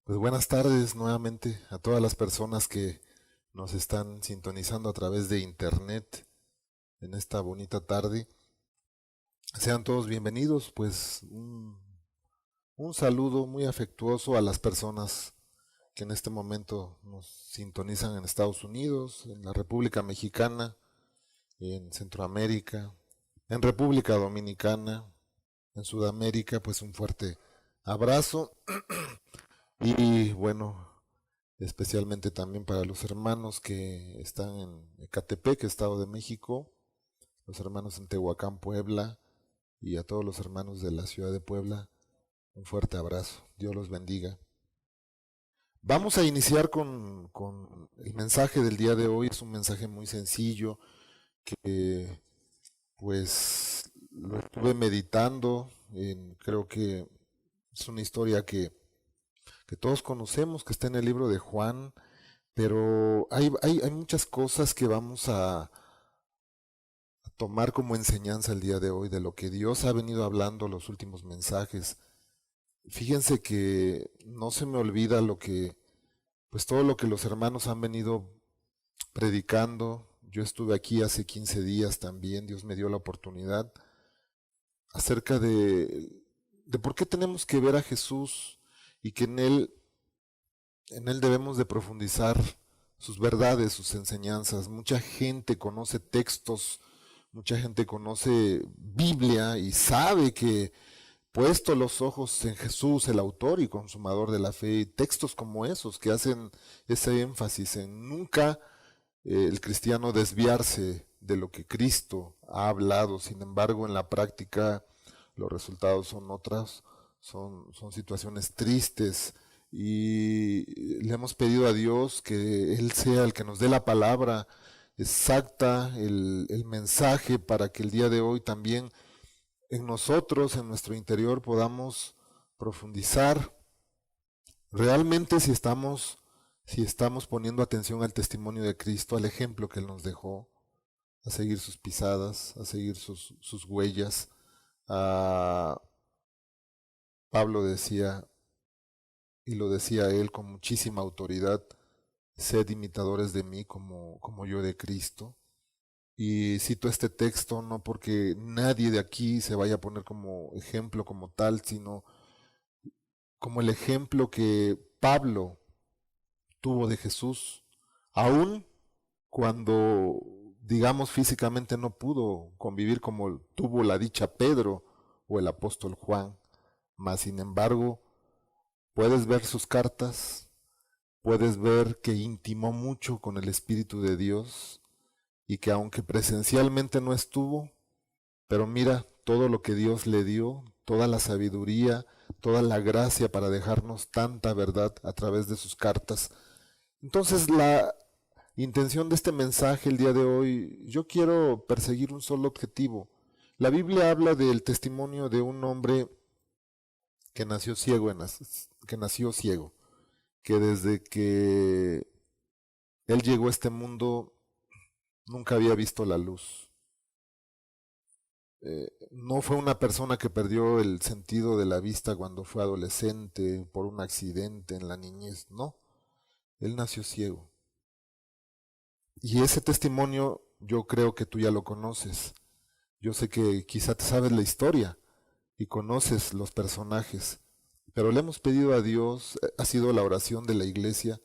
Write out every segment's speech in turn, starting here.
Pues buenas tardes nuevamente a todas las personas que nos están sintonizando a través de internet en esta bonita tarde. Sean todos bienvenidos, pues un saludo muy afectuoso a las personas que en este momento nos sintonizan en Estados Unidos, en la República Mexicana, en Centroamérica, en República Dominicana, en Sudamérica, pues un fuerte abrazo y bueno, especialmente también para los hermanos que están en Ecatepec, Estado de México, los hermanos en Tehuacán, Puebla, y a todos los hermanos de la ciudad de Puebla, un fuerte abrazo. Dios los bendiga. Vamos a iniciar con el mensaje del día de hoy. Es un mensaje muy sencillo que pues lo estuve meditando. Creo que es una historia que todos conocemos, que está en el libro de Juan, pero hay muchas cosas que vamos a tomar como enseñanza el día de hoy de lo que Dios ha venido hablando los últimos mensajes. Fíjense que no se me olvida pues todo lo que los hermanos han venido predicando. Yo estuve aquí hace 15 días también, Dios me dio la oportunidad acerca de por qué tenemos que ver a Jesús y que en él debemos de profundizar sus verdades, sus enseñanzas. Mucha gente conoce textos, mucha gente conoce Biblia y sabe que puesto los ojos en Jesús, el autor y consumador de la fe, textos como esos que hacen ese énfasis en nunca el cristiano desviarse de lo que Cristo ha hablado. Sin embargo, en la práctica los resultados son otras, son situaciones tristes, y le hemos pedido a Dios que Él sea el que nos dé la palabra exacta, el mensaje, para que el día de hoy también en nosotros, en nuestro interior, podamos profundizar realmente si estamos poniendo atención al testimonio de Cristo, al ejemplo que Él nos dejó, a seguir sus pisadas, a seguir sus huellas. Pablo decía, y lo decía él con muchísima autoridad: sed imitadores de mí como yo de Cristo. Y cito este texto no porque nadie de aquí se vaya a poner como ejemplo como tal, sino como el ejemplo que Pablo tuvo de Jesús, aun cuando, digamos, físicamente no pudo convivir como tuvo la dicha Pedro o el apóstol Juan. Mas, sin embargo, puedes ver sus cartas, puedes ver que intimó mucho con el Espíritu de Dios y que aunque presencialmente no estuvo, pero mira todo lo que Dios le dio, toda la sabiduría, toda la gracia para dejarnos tanta verdad a través de sus cartas. Entonces la intención de este mensaje el día de hoy, yo quiero perseguir un solo objetivo. La Biblia habla del testimonio de un hombre que nació ciego, que desde que él llegó a este mundo nunca había visto la luz. No fue una persona que perdió el sentido de la vista cuando fue adolescente por un accidente en la niñez, no, él nació ciego. Y ese testimonio yo creo que tú ya lo conoces. Yo sé que quizá te sabes la historia y conoces los personajes, pero le hemos pedido a Dios, ha sido la oración de la iglesia,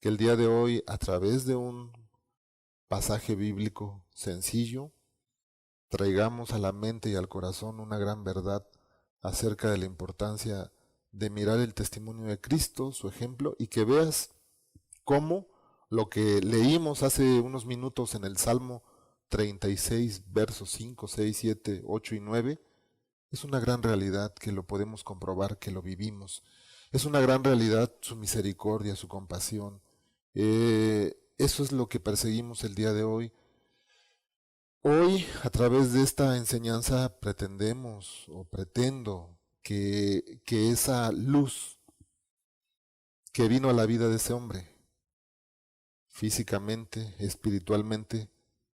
que el día de hoy, a través de un pasaje bíblico sencillo, traigamos a la mente y al corazón una gran verdad acerca de la importancia de mirar el testimonio de Cristo, su ejemplo, y que veas cómo lo que leímos hace unos minutos en el Salmo 36, versos 5, 6, 7, 8 y 9, es una gran realidad que lo podemos comprobar, que lo vivimos. Es una gran realidad su misericordia, su compasión. Eso es lo que perseguimos el día de hoy. Hoy, a través de esta enseñanza, pretendemos o pretendo que esa luz que vino a la vida de ese hombre, físicamente, espiritualmente,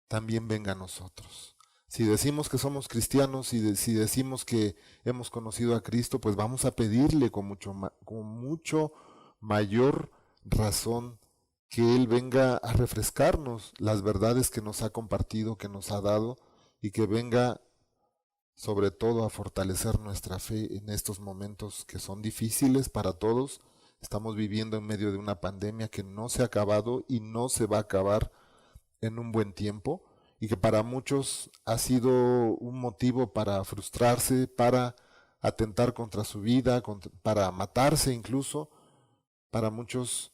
también venga a nosotros. Si decimos que somos cristianos y si decimos que hemos conocido a Cristo, pues vamos a pedirle con mucho mayor razón que Él venga a refrescarnos las verdades que nos ha compartido, que nos ha dado, y que venga sobre todo a fortalecer nuestra fe en estos momentos que son difíciles para todos. Estamos viviendo en medio de una pandemia que no se ha acabado y no se va a acabar en un buen tiempo, y que para muchos ha sido un motivo para frustrarse, para atentar contra su vida, para matarse incluso. Para muchos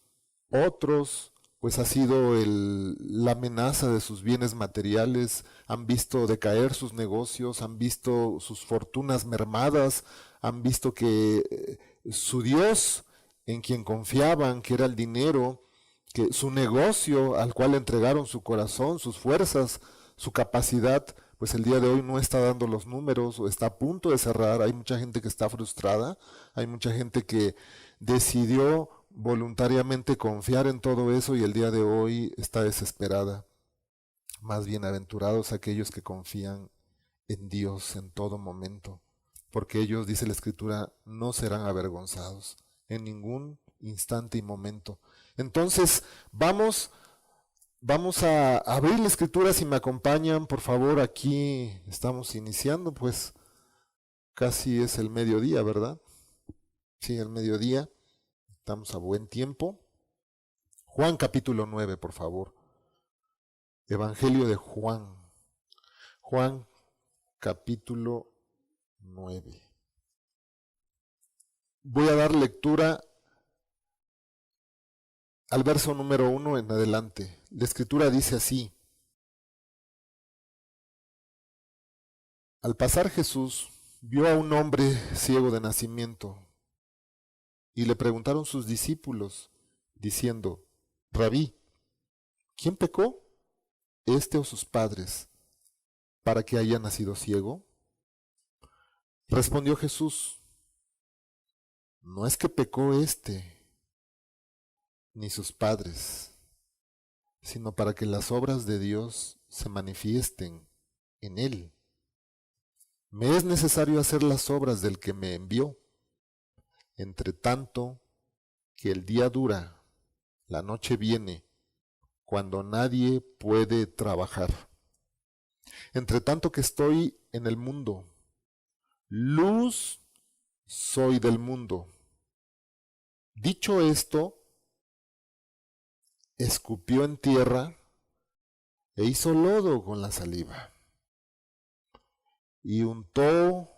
otros, pues ha sido la amenaza de sus bienes materiales, han visto decaer sus negocios, han visto sus fortunas mermadas, han visto que su Dios en quien confiaban, que era el dinero, que su negocio al cual entregaron su corazón, sus fuerzas, su capacidad, pues el día de hoy no está dando los números o está a punto de cerrar. Hay mucha gente que está frustrada, hay mucha gente que decidió voluntariamente confiar en todo eso y el día de hoy está desesperada. Más bienaventurados aquellos que confían en Dios en todo momento, porque ellos, dice la Escritura, no serán avergonzados en ningún instante y momento. Entonces, vamos a abrir la Escritura. Si me acompañan, por favor. Aquí estamos iniciando, pues casi es el mediodía, ¿verdad? Sí, el mediodía. Estamos a buen tiempo. Juan capítulo 9, por favor. Evangelio de Juan. Juan capítulo 9. Voy a dar lectura al verso número 1 en adelante. La Escritura dice así: Al pasar Jesús vio a un hombre ciego de nacimiento, y le preguntaron sus discípulos, diciendo: Rabí, ¿quién pecó, este o sus padres, para que haya nacido ciego? Respondió Jesús: No es que pecó este ni sus padres, sino para que las obras de Dios se manifiesten en él. Me es necesario hacer las obras del que me envió. Entre tanto que el día dura, la noche viene, cuando nadie puede trabajar. Entre tanto que estoy en el mundo, luz soy del mundo. Dicho esto, escupió en tierra e hizo lodo con la saliva, y untó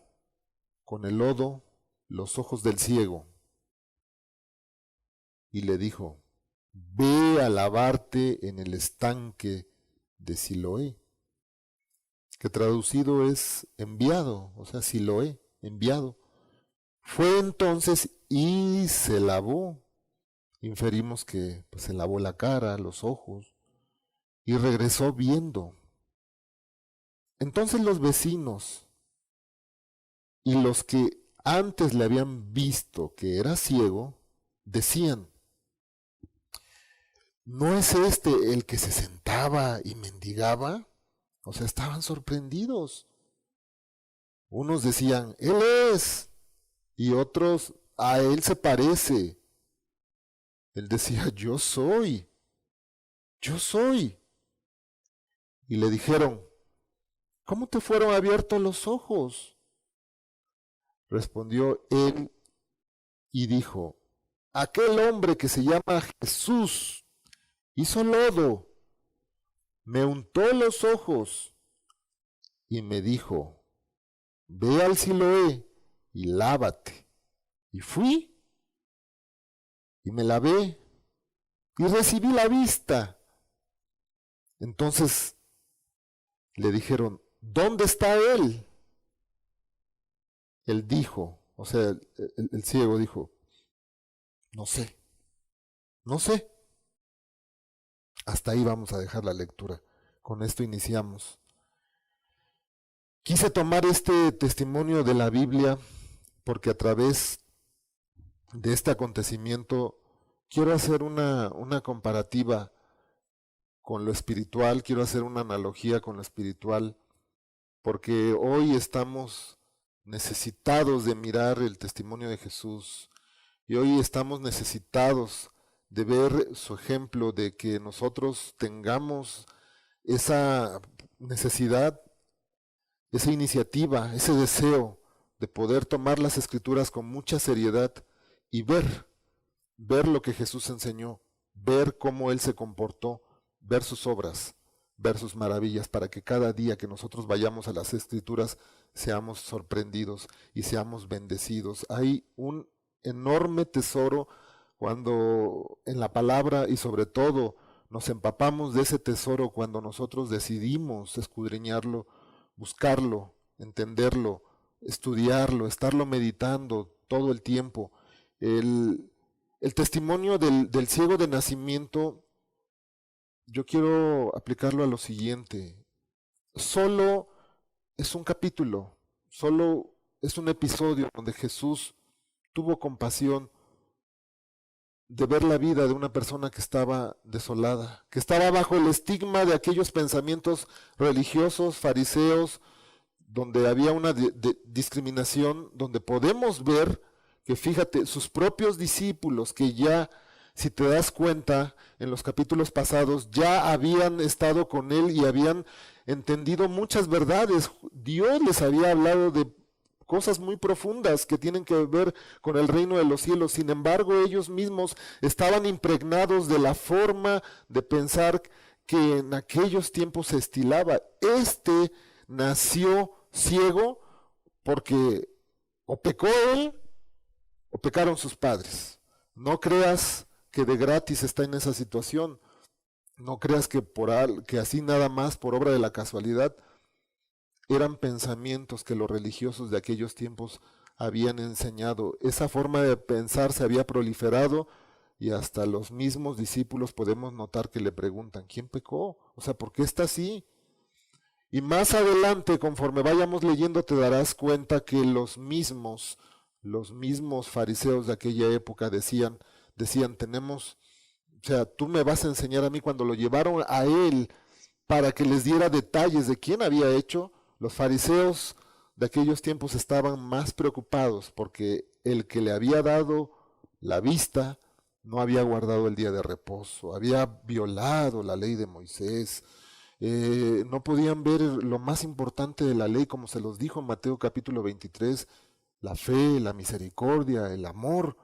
con el lodo los ojos del ciego, y le dijo: Ve a lavarte en el estanque de Siloé, que traducido es enviado, o sea, Siloé, enviado. Fue entonces y se lavó. Inferimos que pues, se lavó la cara, los ojos, y regresó viendo. Entonces los vecinos y los que antes le habían visto que era ciego, decían: ¿no es este el que se sentaba y mendigaba? O sea, estaban sorprendidos. Unos decían: Él es, y otros: a él se parece. Él decía: yo soy. Y le dijeron: ¿cómo te fueron abiertos los ojos? Respondió él y dijo: aquel hombre que se llama Jesús hizo lodo, me untó los ojos y me dijo: ve al Siloé y lávate. Y fui y me lavé y recibí la vista. Entonces le dijeron: ¿dónde está él? Él dijo, o sea, el ciego dijo: no sé. Hasta ahí vamos a dejar la lectura. Con esto iniciamos. Quise tomar este testimonio de la Biblia porque a través de este acontecimiento quiero hacer una comparativa con lo espiritual, quiero hacer una analogía con lo espiritual, porque hoy estamos necesitados de mirar el testimonio de Jesús Y hoy estamos necesitados de ver su ejemplo, de que nosotros tengamos esa necesidad, esa iniciativa, ese deseo de poder tomar las escrituras con mucha seriedad y ver lo que Jesús enseñó, ver cómo Él se comportó, ver sus obras, ver sus maravillas, para que cada día que nosotros vayamos a las escrituras seamos sorprendidos y seamos bendecidos. Hay un enorme tesoro cuando en la palabra, y sobre todo nos empapamos de ese tesoro cuando nosotros decidimos escudriñarlo, buscarlo, entenderlo, estudiarlo, estarlo meditando todo el tiempo. El testimonio del ciego de nacimiento, yo quiero aplicarlo a lo siguiente. Solo es un capítulo, solo es un episodio donde Jesús tuvo compasión de ver la vida de una persona que estaba desolada, que estaba bajo el estigma de aquellos pensamientos religiosos, fariseos, donde había una discriminación, donde podemos ver que, fíjate, sus propios discípulos, que ya, si te das cuenta, en los capítulos pasados, ya habían estado con él y habían entendido muchas verdades. Dios les había hablado de cosas muy profundas que tienen que ver con el reino de los cielos. Sin embargo, ellos mismos estaban impregnados de la forma de pensar que en aquellos tiempos se estilaba. Este nació ciego porque o pecó él o pecaron sus padres. No creas que de gratis está en esa situación. No creas que que así nada más por obra de la casualidad. Eran pensamientos que los religiosos de aquellos tiempos habían enseñado. Esa forma de pensar se había proliferado y hasta los mismos discípulos podemos notar que le preguntan, ¿quién pecó? O sea, ¿por qué está así? Y más adelante, conforme vayamos leyendo, te darás cuenta que los mismos fariseos de aquella época decían, tenemos, o sea, tú me vas a enseñar a mí. Cuando lo llevaron a él para que les diera detalles de quién había hecho, los fariseos de aquellos tiempos estaban más preocupados porque el que le había dado la vista no había guardado el día de reposo, había violado la ley de Moisés. No podían ver lo más importante de la ley, como se los dijo en Mateo capítulo 23, la fe, la misericordia, el amor.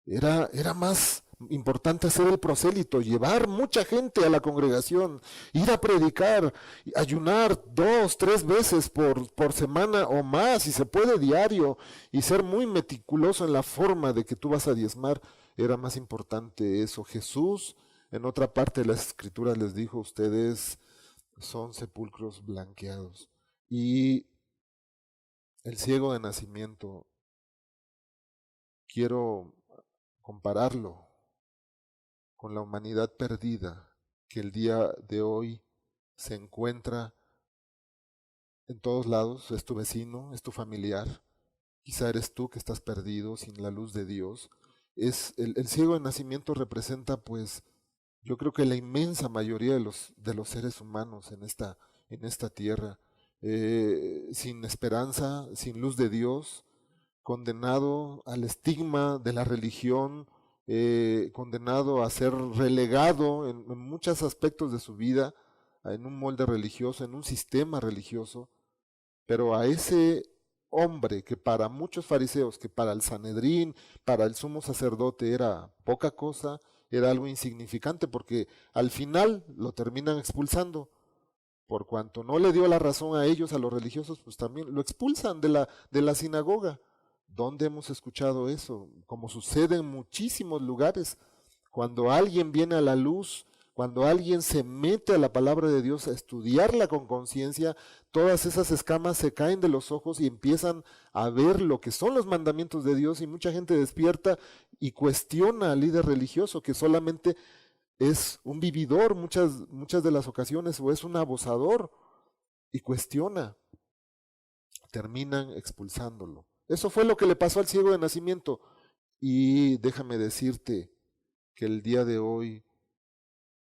Era más importante hacer el prosélito, llevar mucha gente a la congregación, ir a predicar, ayunar 2, 3 veces por semana o más, si se puede diario, y ser muy meticuloso en la forma de que tú vas a diezmar. Era más importante eso. Jesús, en otra parte de las escrituras, les dijo, ustedes son sepulcros blanqueados. Y el ciego de nacimiento, quiero compararlo con la humanidad perdida que el día de hoy se encuentra en todos lados. Es tu vecino, es tu familiar, quizá eres tú que estás perdido sin la luz de Dios. El ciego de nacimiento representa, pues, yo creo que la inmensa mayoría de los seres humanos en esta tierra, sin esperanza, sin luz de Dios, condenado al estigma de la religión, condenado a ser relegado en muchos aspectos de su vida, en un molde religioso, en un sistema religioso. Pero a ese hombre que para muchos fariseos, que para el Sanedrín, para el sumo sacerdote era poca cosa, era algo insignificante, porque al final lo terminan expulsando. Por cuanto no le dio la razón a ellos, a los religiosos, pues también lo expulsan de la sinagoga. ¿Dónde hemos escuchado eso? Como sucede en muchísimos lugares. Cuando alguien viene a la luz, cuando alguien se mete a la palabra de Dios a estudiarla con conciencia, todas esas escamas se caen de los ojos y empiezan a ver lo que son los mandamientos de Dios, y mucha gente despierta y cuestiona al líder religioso, que solamente es un vividor muchas de las ocasiones, o es un abusador, y cuestiona. Terminan expulsándolo. Eso fue lo que le pasó al ciego de nacimiento. Y déjame decirte que el día de hoy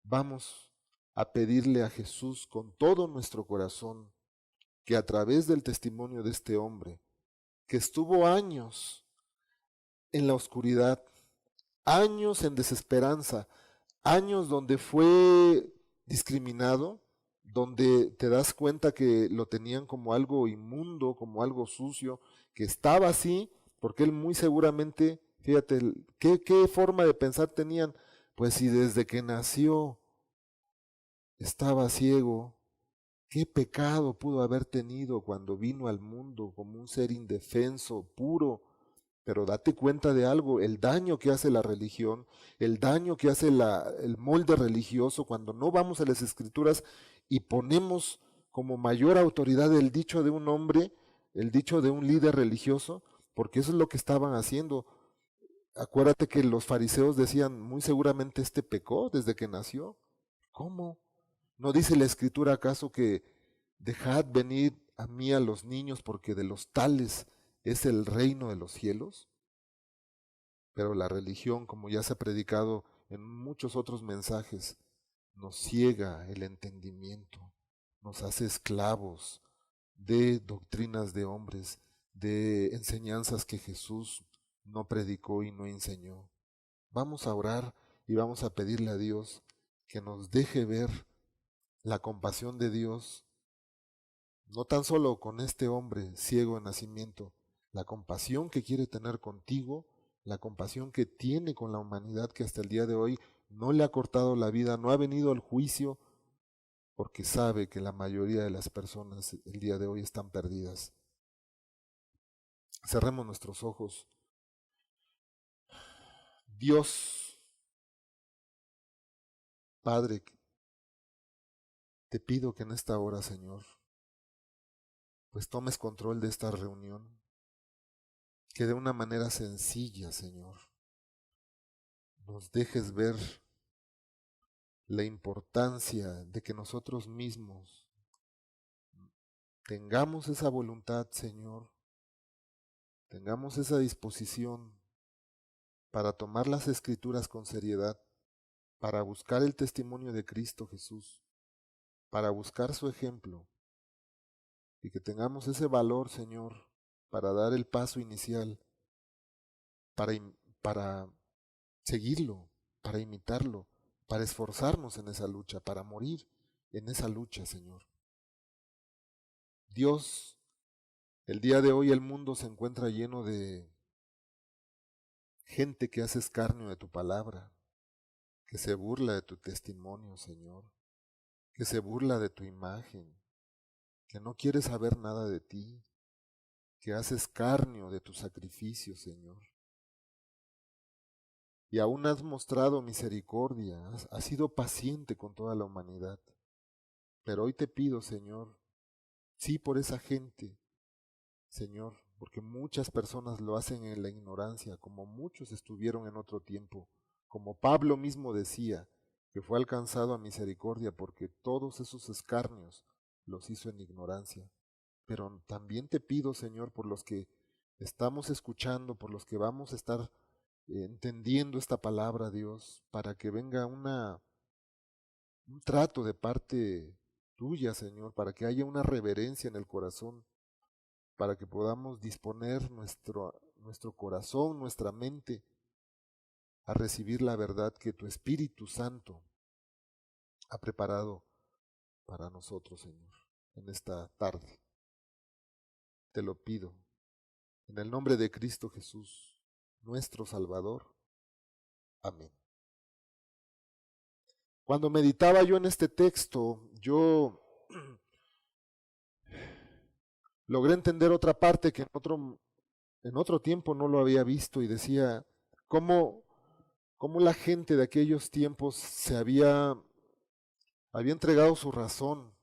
vamos a pedirle a Jesús con todo nuestro corazón que a través del testimonio de este hombre, que estuvo años en la oscuridad, años en desesperanza, años donde fue discriminado, donde te das cuenta que lo tenían como algo inmundo, como algo sucio, que estaba así, porque él muy seguramente, fíjate, ¿qué forma de pensar tenían? Pues si desde que nació estaba ciego, ¿qué pecado pudo haber tenido cuando vino al mundo como un ser indefenso, puro? Pero date cuenta de algo, el daño que hace la religión, el daño que hace el molde religioso cuando no vamos a las escrituras y ponemos como mayor autoridad el dicho de un hombre, el dicho de un líder religioso, porque eso es lo que estaban haciendo. Acuérdate que los fariseos decían, muy seguramente este pecó desde que nació. ¿Cómo? ¿No dice la escritura acaso que dejad venir a mí a los niños porque de los tales es el reino de los cielos? Pero la religión, como ya se ha predicado en muchos otros mensajes, nos ciega el entendimiento, nos hace esclavos de doctrinas de hombres, de enseñanzas que Jesús no predicó y no enseñó. Vamos a orar y vamos a pedirle a Dios que nos deje ver la compasión de Dios, no tan solo con este hombre ciego de nacimiento, la compasión que quiere tener contigo, la compasión que tiene con la humanidad que hasta el día de hoy no le ha cortado la vida, no ha venido al juicio, porque sabe que la mayoría de las personas el día de hoy están perdidas. Cerremos nuestros ojos. Dios, Padre, te pido que en esta hora, Señor, pues tomes control de esta reunión, que de una manera sencilla, Señor, nos dejes ver la importancia de que nosotros mismos tengamos esa voluntad, Señor, tengamos esa disposición para tomar las escrituras con seriedad, para buscar el testimonio de Cristo Jesús, para buscar su ejemplo, y que tengamos ese valor, Señor, para dar el paso inicial, para seguirlo, para imitarlo, para esforzarnos en esa lucha, para morir en esa lucha, Señor. Dios, el día de hoy el mundo se encuentra lleno de gente que hace escarnio de tu palabra, que se burla de tu testimonio, Señor, que se burla de tu imagen, que no quiere saber nada de ti, que hace escarnio de tu sacrificio, Señor. Y aún has mostrado misericordia, has sido paciente con toda la humanidad. Pero hoy te pido, Señor, sí por esa gente, Señor, porque muchas personas lo hacen en la ignorancia, como muchos estuvieron en otro tiempo, como Pablo mismo decía, que fue alcanzado a misericordia porque todos esos escarnios los hizo en ignorancia. Pero también te pido, Señor, por los que estamos escuchando, por los que vamos a estar entendiendo esta palabra, Dios, para que venga un trato de parte tuya, Señor, para que haya una reverencia en el corazón, para que podamos disponer nuestro corazón, nuestra mente, a recibir la verdad que tu Espíritu Santo ha preparado para nosotros, Señor, en esta tarde. Te lo pido, en el nombre de Cristo Jesús, nuestro Salvador. Amén. Cuando meditaba yo en este texto, yo logré entender otra parte que en otro tiempo no lo había visto, y decía cómo la gente de aquellos tiempos había entregado su razón,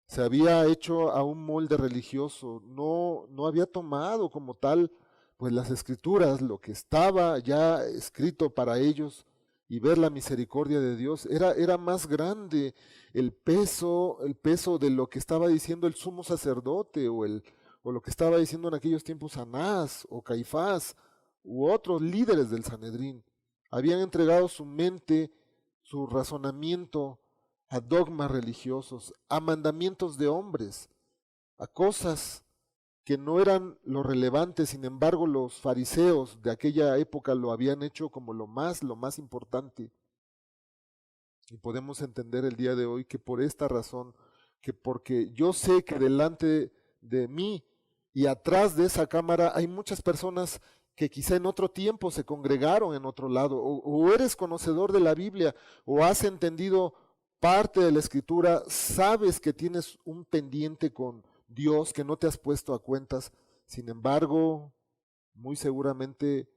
se había hecho a un molde religioso, no había tomado como tal pues las escrituras, lo que estaba ya escrito para ellos, y ver la misericordia de Dios. Era más grande el peso de lo que estaba diciendo el sumo sacerdote, o lo que estaba diciendo en aquellos tiempos Anás o Caifás u otros líderes del Sanedrín. Habían entregado su mente, su razonamiento a dogmas religiosos, a mandamientos de hombres, a cosas que no eran lo relevante, sin embargo los fariseos de aquella época lo habían hecho como lo más importante. Y podemos entender el día de hoy que por esta razón, que porque yo sé que delante de mí y atrás de esa cámara hay muchas personas que quizá en otro tiempo se congregaron en otro lado, o eres conocedor de la Biblia, o has entendido parte de la Escritura, sabes que tienes un pendiente con Dios, que no te has puesto a cuentas, sin embargo, muy seguramente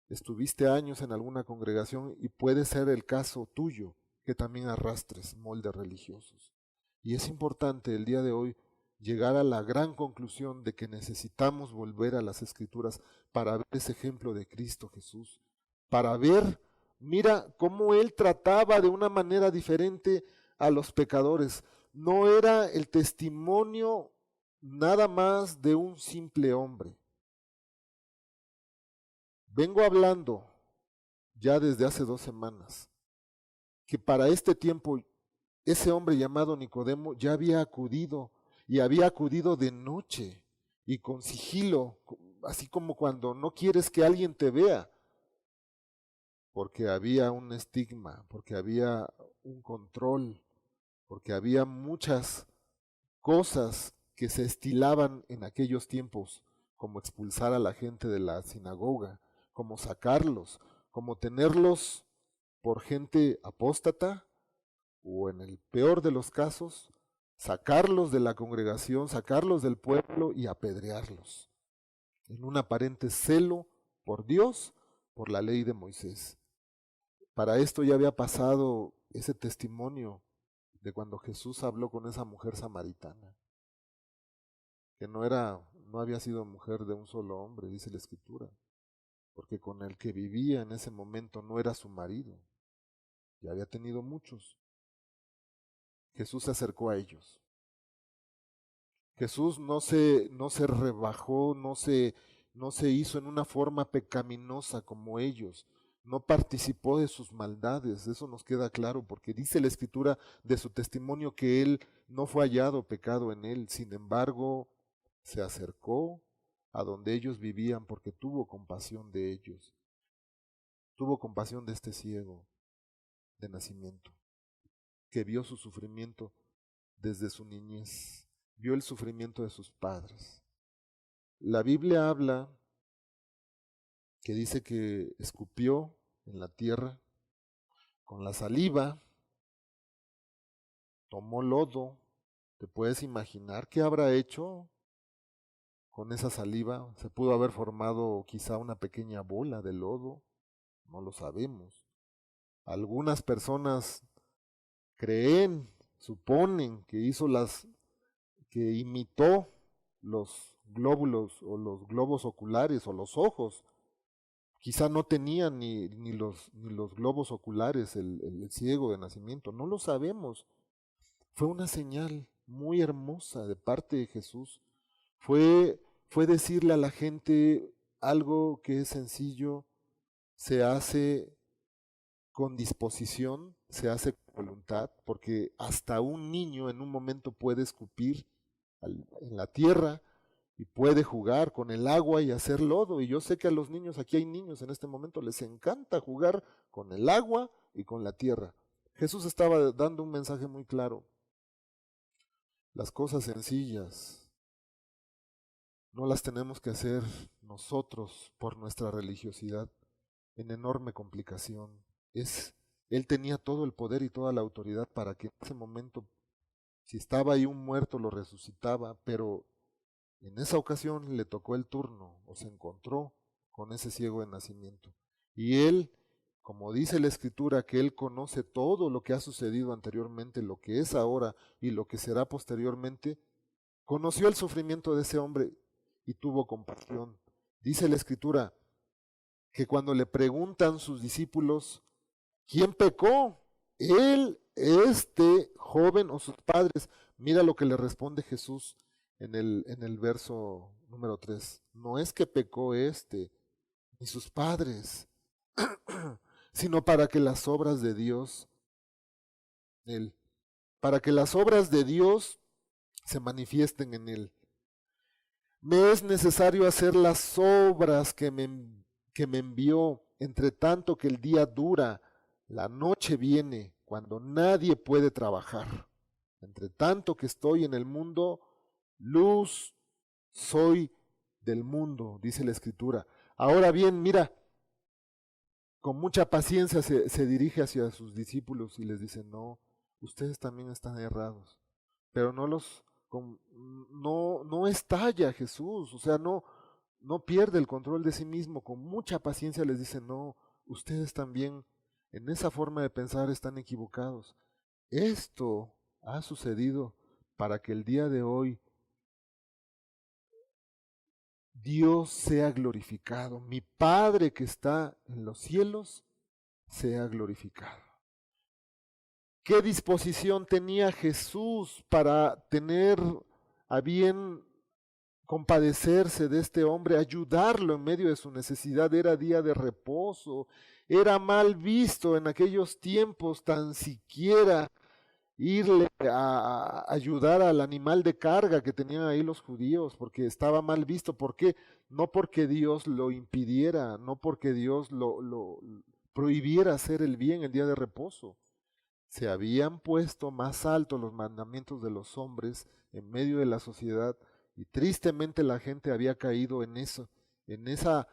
estuviste años en alguna congregación y puede ser el caso tuyo que también arrastres moldes religiosos. Y es importante el día de hoy llegar a la gran conclusión de que necesitamos volver a las Escrituras para ver ese ejemplo de Cristo Jesús, para ver, mira cómo Él trataba de una manera diferente a los pecadores. No era el testimonio nada más de un simple hombre. Vengo hablando ya desde hace 2 semanas que para este tiempo ese hombre llamado Nicodemo ya había acudido y había acudido de noche y con sigilo, así como cuando no quieres que alguien te vea, porque había un estigma, porque había un control, porque había muchas cosas que se estilaban en aquellos tiempos, como expulsar a la gente de la sinagoga, como sacarlos, como tenerlos por gente apóstata, o en el peor de los casos, sacarlos de la congregación, sacarlos del pueblo y apedrearlos, en un aparente celo por Dios, por la ley de Moisés. Para esto ya había pasado ese testimonio de cuando Jesús habló con esa mujer samaritana, que no había sido mujer de un solo hombre, dice la Escritura, porque con el que vivía en ese momento no era su marido, ya había tenido muchos. Jesús se acercó a ellos. Jesús no se rebajó, no se hizo en una forma pecaminosa como ellos, no participó de sus maldades, eso nos queda claro, porque dice la Escritura de su testimonio que él no fue hallado pecado en él, sin embargo, se acercó a donde ellos vivían porque tuvo compasión de ellos, tuvo compasión de este ciego de nacimiento, que vio su sufrimiento desde su niñez, vio el sufrimiento de sus padres. La Biblia habla que dice que escupió en la tierra con la saliva, tomó lodo. ¿Te puedes imaginar qué habrá hecho con esa saliva? Se pudo haber formado quizá una pequeña bola de lodo, no lo sabemos. Algunas personas creen, suponen que imitó los glóbulos o los globos oculares o los ojos. Quizá no tenía ni los globos oculares el ciego de nacimiento, no lo sabemos. Fue una señal muy hermosa de parte de Jesús. Fue decirle a la gente algo que es sencillo, se hace con disposición, se hace con voluntad, porque hasta un niño en un momento puede escupir en la tierra y puede jugar con el agua y hacer lodo. Y yo sé que a los niños, aquí hay niños en este momento, les encanta jugar con el agua y con la tierra. Jesús estaba dando un mensaje muy claro. Las cosas sencillas no las tenemos que hacer nosotros por nuestra religiosidad en enorme complicación. Él tenía todo el poder y toda la autoridad para que en ese momento, si estaba ahí un muerto, lo resucitaba, pero en esa ocasión le tocó el turno o se encontró con ese ciego de nacimiento. Y él, como dice la Escritura, que él conoce todo lo que ha sucedido anteriormente, lo que es ahora y lo que será posteriormente, conoció el sufrimiento de ese hombre y tuvo compasión. Dice la Escritura que cuando le preguntan sus discípulos, ¿quién pecó? ¿Él, este joven o sus padres? Mira lo que le responde Jesús en el verso número 3. No es que pecó ni sus padres, sino para que las obras de Dios, él, para que las obras de Dios se manifiesten en él. Me es necesario hacer las obras que me envió, entre tanto que el día dura, la noche viene, cuando nadie puede trabajar. Entre tanto que estoy en el mundo, luz soy del mundo, dice la Escritura. Ahora bien, mira, con mucha paciencia se dirige hacia sus discípulos y les dice, no, ustedes también están errados, pero no estalla Jesús, o sea, no pierde el control de sí mismo, con mucha paciencia les dice, no, ustedes también en esa forma de pensar están equivocados. Esto ha sucedido para que el día de hoy Dios sea glorificado, mi Padre que está en los cielos sea glorificado. ¿Qué disposición tenía Jesús para tener a bien compadecerse de este hombre, ayudarlo en medio de su necesidad? Era día de reposo, era mal visto en aquellos tiempos tan siquiera irle a ayudar al animal de carga que tenían ahí los judíos, porque estaba mal visto. ¿Por qué? No porque Dios lo impidiera, no porque Dios lo prohibiera hacer el bien el día de reposo. Se habían puesto más alto los mandamientos de los hombres en medio de la sociedad y tristemente la gente había caído en eso, en esa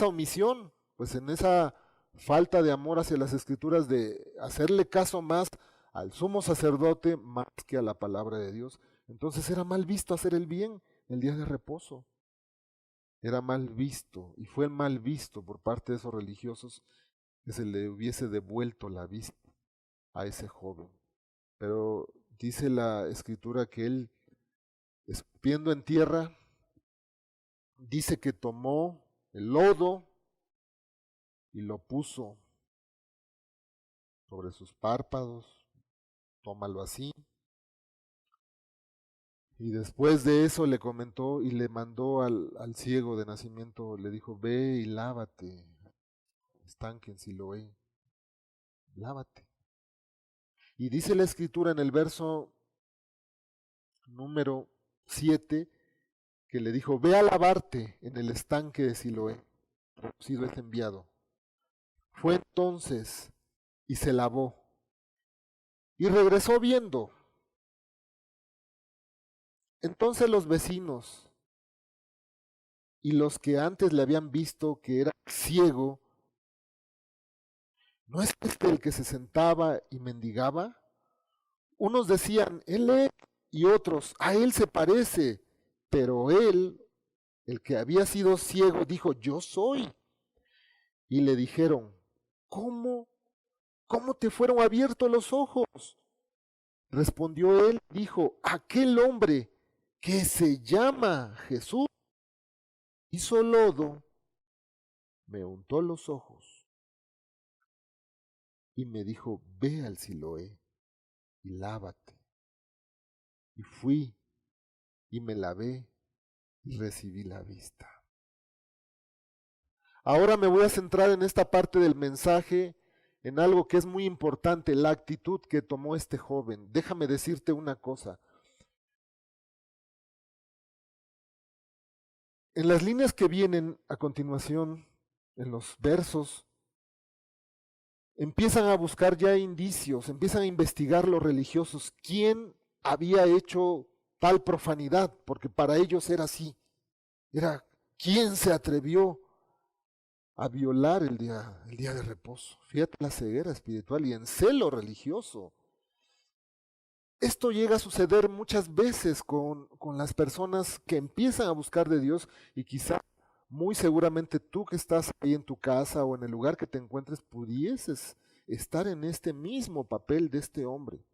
omisión, pues en esa falta de amor hacia las escrituras, de hacerle caso más al sumo sacerdote más que a la palabra de Dios. Entonces era mal visto hacer el bien el día de reposo. Era mal visto y fue mal visto por parte de esos religiosos que se le hubiese devuelto la vista a ese joven. Pero dice la escritura que él, escupiendo en tierra, dice que tomó el lodo y lo puso sobre sus párpados, tómalo así. Y después de eso le comentó y le mandó al ciego de nacimiento, le dijo, ve y lávate, estanque en Siloé, lávate. Y dice la escritura en el verso número 7, que le dijo, ve a lavarte en el estanque de Siloé, traducido es enviado. Fue entonces y se lavó y regresó viendo. Entonces los vecinos y los que antes le habían visto que era ciego, ¿no es este el que se sentaba y mendigaba? Unos decían, él es, y otros, a él se parece, pero él, el que había sido ciego, dijo, yo soy. Y le dijeron, ¿cómo te fueron abiertos los ojos? Respondió él, dijo, aquel hombre que se llama Jesús hizo lodo, me untó los ojos y me dijo, ve al Siloé y lávate. Y fui y me lavé y recibí la vista. Ahora me voy a centrar en esta parte del mensaje, en algo que es muy importante, la actitud que tomó este joven. Déjame decirte una cosa. En las líneas que vienen a continuación, en los versos, empiezan a buscar ya indicios, empiezan a investigar los religiosos quién había hecho tal profanidad, porque para ellos era así. Era quién se atrevió a violar el día de reposo. Fíjate la ceguera espiritual y en celo religioso. Esto llega a suceder muchas veces con las personas que empiezan a buscar de Dios y quizá muy seguramente tú que estás ahí en tu casa o en el lugar que te encuentres pudieses estar en este mismo papel de este hombre.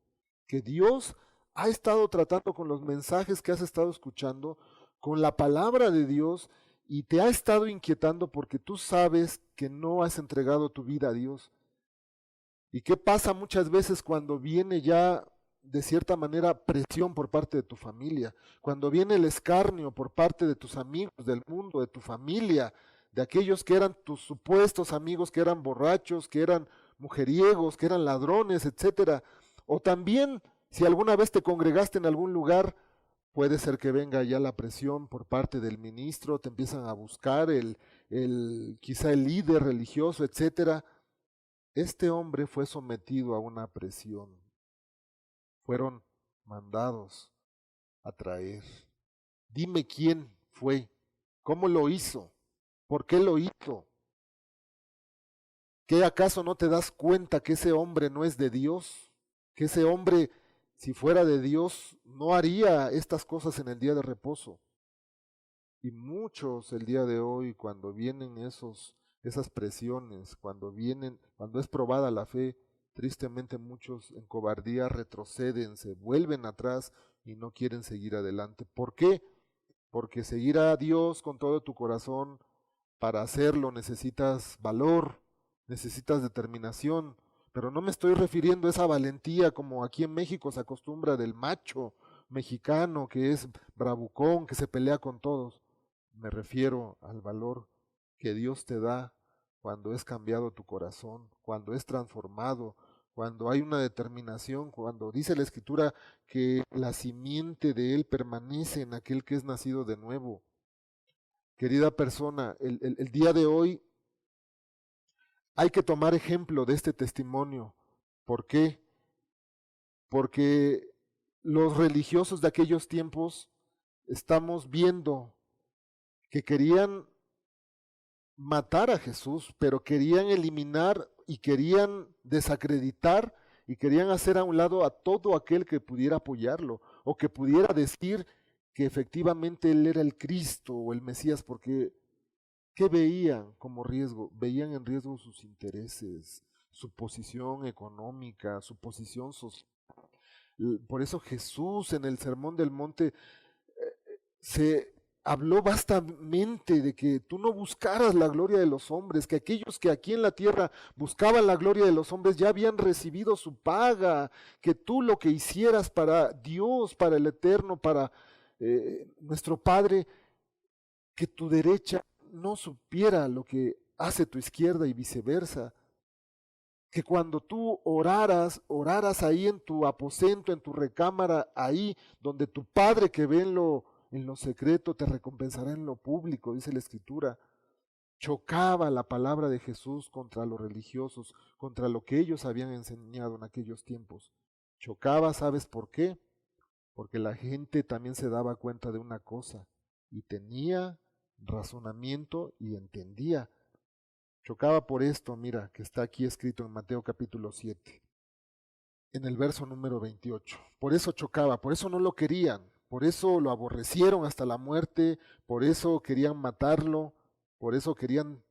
Que Dios ha estado tratando con los mensajes que has estado escuchando, con la palabra de Dios y te ha estado inquietando porque tú sabes que no has entregado tu vida a Dios. ¿Y qué pasa muchas veces cuando viene ya de cierta manera presión por parte de tu familia, cuando viene el escarnio por parte de tus amigos del mundo, de tu familia, de aquellos que eran tus supuestos amigos, que eran borrachos, que eran mujeriegos, que eran ladrones, etcétera? O también si alguna vez te congregaste en algún lugar puede ser que venga ya la presión por parte del ministro, te empiezan a buscar, quizá el líder religioso, etcétera. Este hombre fue sometido a una presión, fueron mandados a traer. Dime quién fue, cómo lo hizo, por qué lo hizo. ¿Qué acaso no te das cuenta que ese hombre no es de Dios? Que ese hombre, si fuera de Dios, no haría estas cosas en el día de reposo. Y muchos el día de hoy, cuando vienen esas presiones, cuando es probada la fe, tristemente muchos en cobardía retroceden, se vuelven atrás y no quieren seguir adelante. ¿Por qué? Porque seguir a Dios con todo tu corazón, para hacerlo necesitas valor, necesitas determinación, pero no me estoy refiriendo a esa valentía como aquí en México se acostumbra del macho mexicano que es bravucón, que se pelea con todos. Me refiero al valor que Dios te da cuando es cambiado tu corazón, cuando es transformado, cuando hay una determinación, cuando dice la Escritura que la simiente de Él permanece en aquel que es nacido de nuevo. Querida persona, el día de hoy hay que tomar ejemplo de este testimonio. ¿Por qué? Porque los religiosos de aquellos tiempos estamos viendo que querían matar a Jesús, pero querían eliminar y querían desacreditar y querían hacer a un lado a todo aquel que pudiera apoyarlo o que pudiera decir que efectivamente él era el Cristo o el Mesías, porque ¿qué veían como riesgo? Veían en riesgo sus intereses, su posición económica, su posición social. Por eso Jesús en el Sermón del Monte se habló vastamente de que tú no buscaras la gloria de los hombres, que aquellos que aquí en la tierra buscaban la gloria de los hombres ya habían recibido su paga, que tú lo que hicieras para Dios, para el Eterno, para nuestro Padre, que tu derecha no supiera lo que hace tu izquierda y viceversa. Que cuando tú oraras ahí en tu aposento, en tu recámara, ahí donde tu Padre que ve en lo secreto te recompensará en lo público, dice la Escritura. Chocaba la palabra de Jesús contra los religiosos, contra lo que ellos habían enseñado en aquellos tiempos. Chocaba, ¿sabes por qué? Porque la gente también se daba cuenta de una cosa y tenía razonamiento y entendía. Chocaba por esto, mira, que está aquí escrito en Mateo capítulo 7, en el verso número 28. Por eso chocaba, por eso no lo querían, por eso lo aborrecieron hasta la muerte, por eso querían matarlo, por eso querían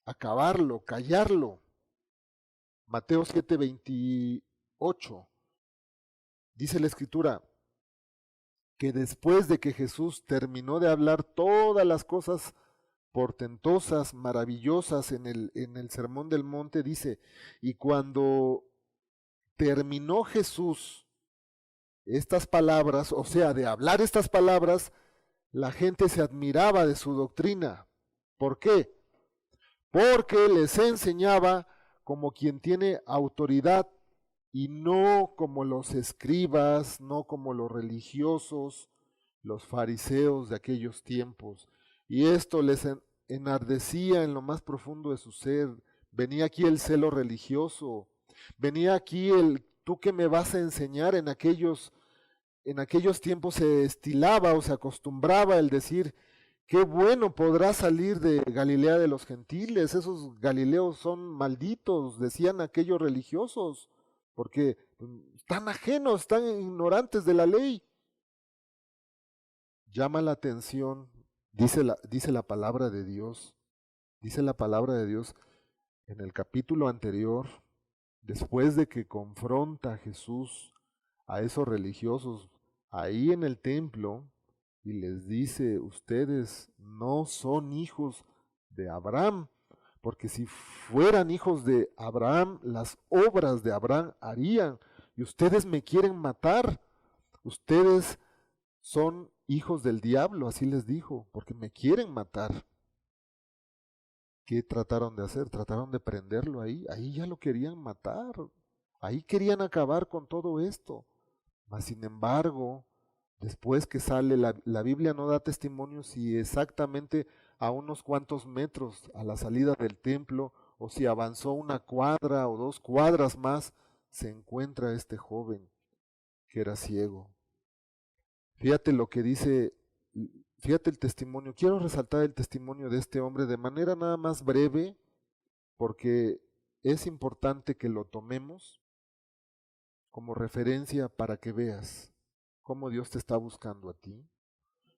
acabarlo, callarlo. Mateo 7, 28, dice la Escritura, que después de que Jesús terminó de hablar todas las cosas portentosas, maravillosas en el Sermón del Monte, dice, y cuando terminó Jesús estas palabras, o sea, de hablar estas palabras, la gente se admiraba de su doctrina. ¿Por qué? Porque les enseñaba como quien tiene autoridad y no como los escribas, no como los religiosos, los fariseos de aquellos tiempos. Y esto les enardecía en lo más profundo de su ser. Venía aquí el celo religioso, venía aquí tú que me vas a enseñar. En aquellos tiempos se estilaba o se acostumbraba el decir, qué bueno podrá salir de Galilea de los gentiles, esos galileos son malditos, decían aquellos religiosos, porque están ajenos, están ignorantes de la ley. Llama la atención, dice la palabra de Dios, dice la palabra de Dios en el capítulo anterior, después de que confronta a Jesús a esos religiosos ahí en el templo y les dice, ustedes no son hijos de Abraham, porque si fueran hijos de Abraham, las obras de Abraham harían, y ustedes me quieren matar, ustedes son hijos del diablo, así les dijo, porque me quieren matar. ¿Qué trataron de hacer? Trataron de prenderlo ahí ya lo querían matar, ahí querían acabar con todo esto. Mas sin embargo, Después que sale, la Biblia no da testimonio si exactamente a unos cuantos metros a la salida del templo o si avanzó una cuadra o 2 cuadras más, se encuentra este joven que era ciego. Fíjate lo que dice, fíjate el testimonio. Quiero resaltar el testimonio de este hombre de manera nada más breve, porque es importante que lo tomemos como referencia para que veas cómo Dios te está buscando a ti,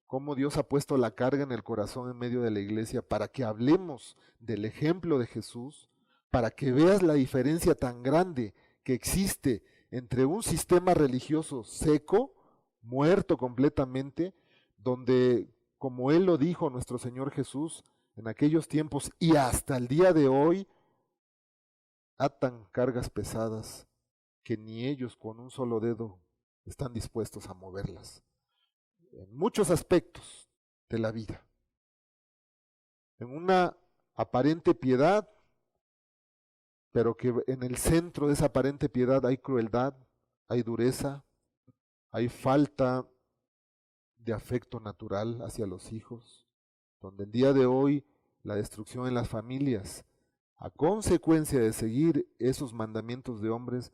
cómo Dios ha puesto la carga en el corazón en medio de la iglesia para que hablemos del ejemplo de Jesús, para que veas la diferencia tan grande que existe entre un sistema religioso seco, muerto completamente, donde, como Él lo dijo nuestro Señor Jesús en aquellos tiempos y hasta el día de hoy, atan cargas pesadas que ni ellos con un solo dedo están dispuestos a moverlas en muchos aspectos de la vida. En una aparente piedad, pero que en el centro de esa aparente piedad hay crueldad, hay dureza, hay falta de afecto natural hacia los hijos, donde el día de hoy la destrucción en las familias, a consecuencia de seguir esos mandamientos de hombres,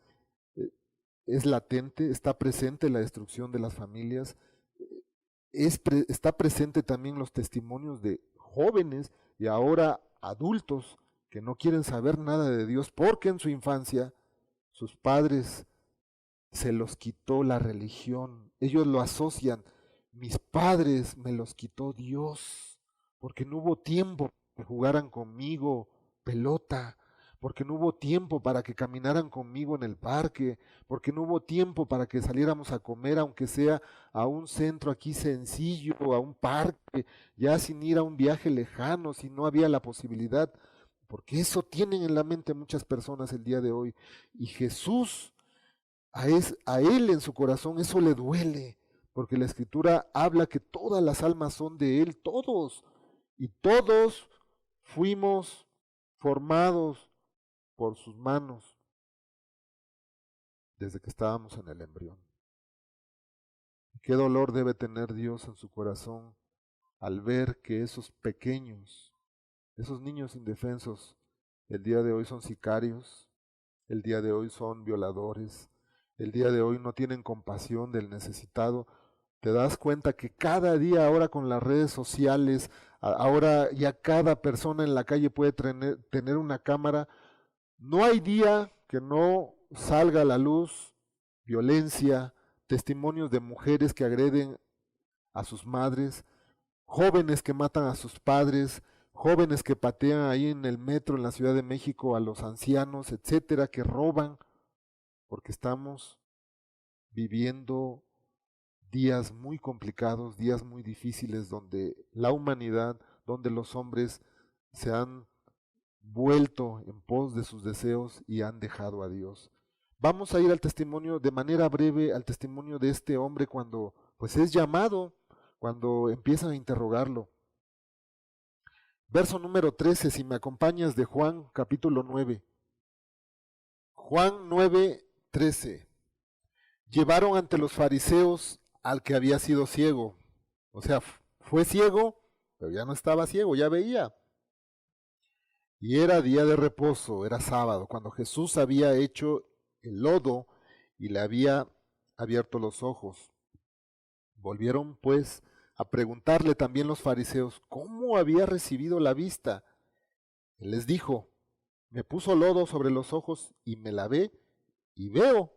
es latente, está presente la destrucción de las familias, está presente también los testimonios de jóvenes y ahora adultos que no quieren saber nada de Dios porque en su infancia sus padres se los quitó la religión. Ellos lo asocian. Mis padres me los quitó Dios porque no hubo tiempo que jugaran conmigo pelota, porque no hubo tiempo para que caminaran conmigo en el parque, porque no hubo tiempo para que saliéramos a comer, aunque sea a un centro aquí sencillo, a un parque, ya sin ir a un viaje lejano, si no había la posibilidad, porque eso tienen en la mente muchas personas el día de hoy. Y Jesús, a él en su corazón eso le duele, porque la Escritura habla que todas las almas son de Él, todos, y todos fuimos formados por sus manos desde que estábamos en el embrión. Qué dolor debe tener Dios en su corazón al ver que esos pequeños, esos niños indefensos, el día de hoy son sicarios, el día de hoy son violadores, el día de hoy no tienen compasión del necesitado. Te das cuenta que cada día ahora con las redes sociales, ahora ya cada persona en la calle puede tener una cámara. No hay día que no salga a la luz violencia, testimonios de mujeres que agreden a sus madres, jóvenes que matan a sus padres, jóvenes que patean ahí en el metro en la Ciudad de México a los ancianos, etcétera, que roban, porque estamos viviendo días muy complicados, días muy difíciles, donde la humanidad, donde los hombres se han vuelto en pos de sus deseos y han dejado a Dios. Vamos a ir al testimonio de manera breve, al testimonio de este hombre cuando pues es llamado, cuando empiezan a interrogarlo. Verso número 13, si me acompañas, de Juan capítulo 9. Juan 9, 13. Llevaron ante los fariseos al que había sido ciego. O sea, fue ciego, pero ya no estaba ciego, ya veía. Y era día de reposo, era sábado, cuando Jesús había hecho el lodo y le había abierto los ojos. Volvieron pues a preguntarle también los fariseos cómo había recibido la vista. Él les dijo, me puso lodo sobre los ojos y me lavé y veo.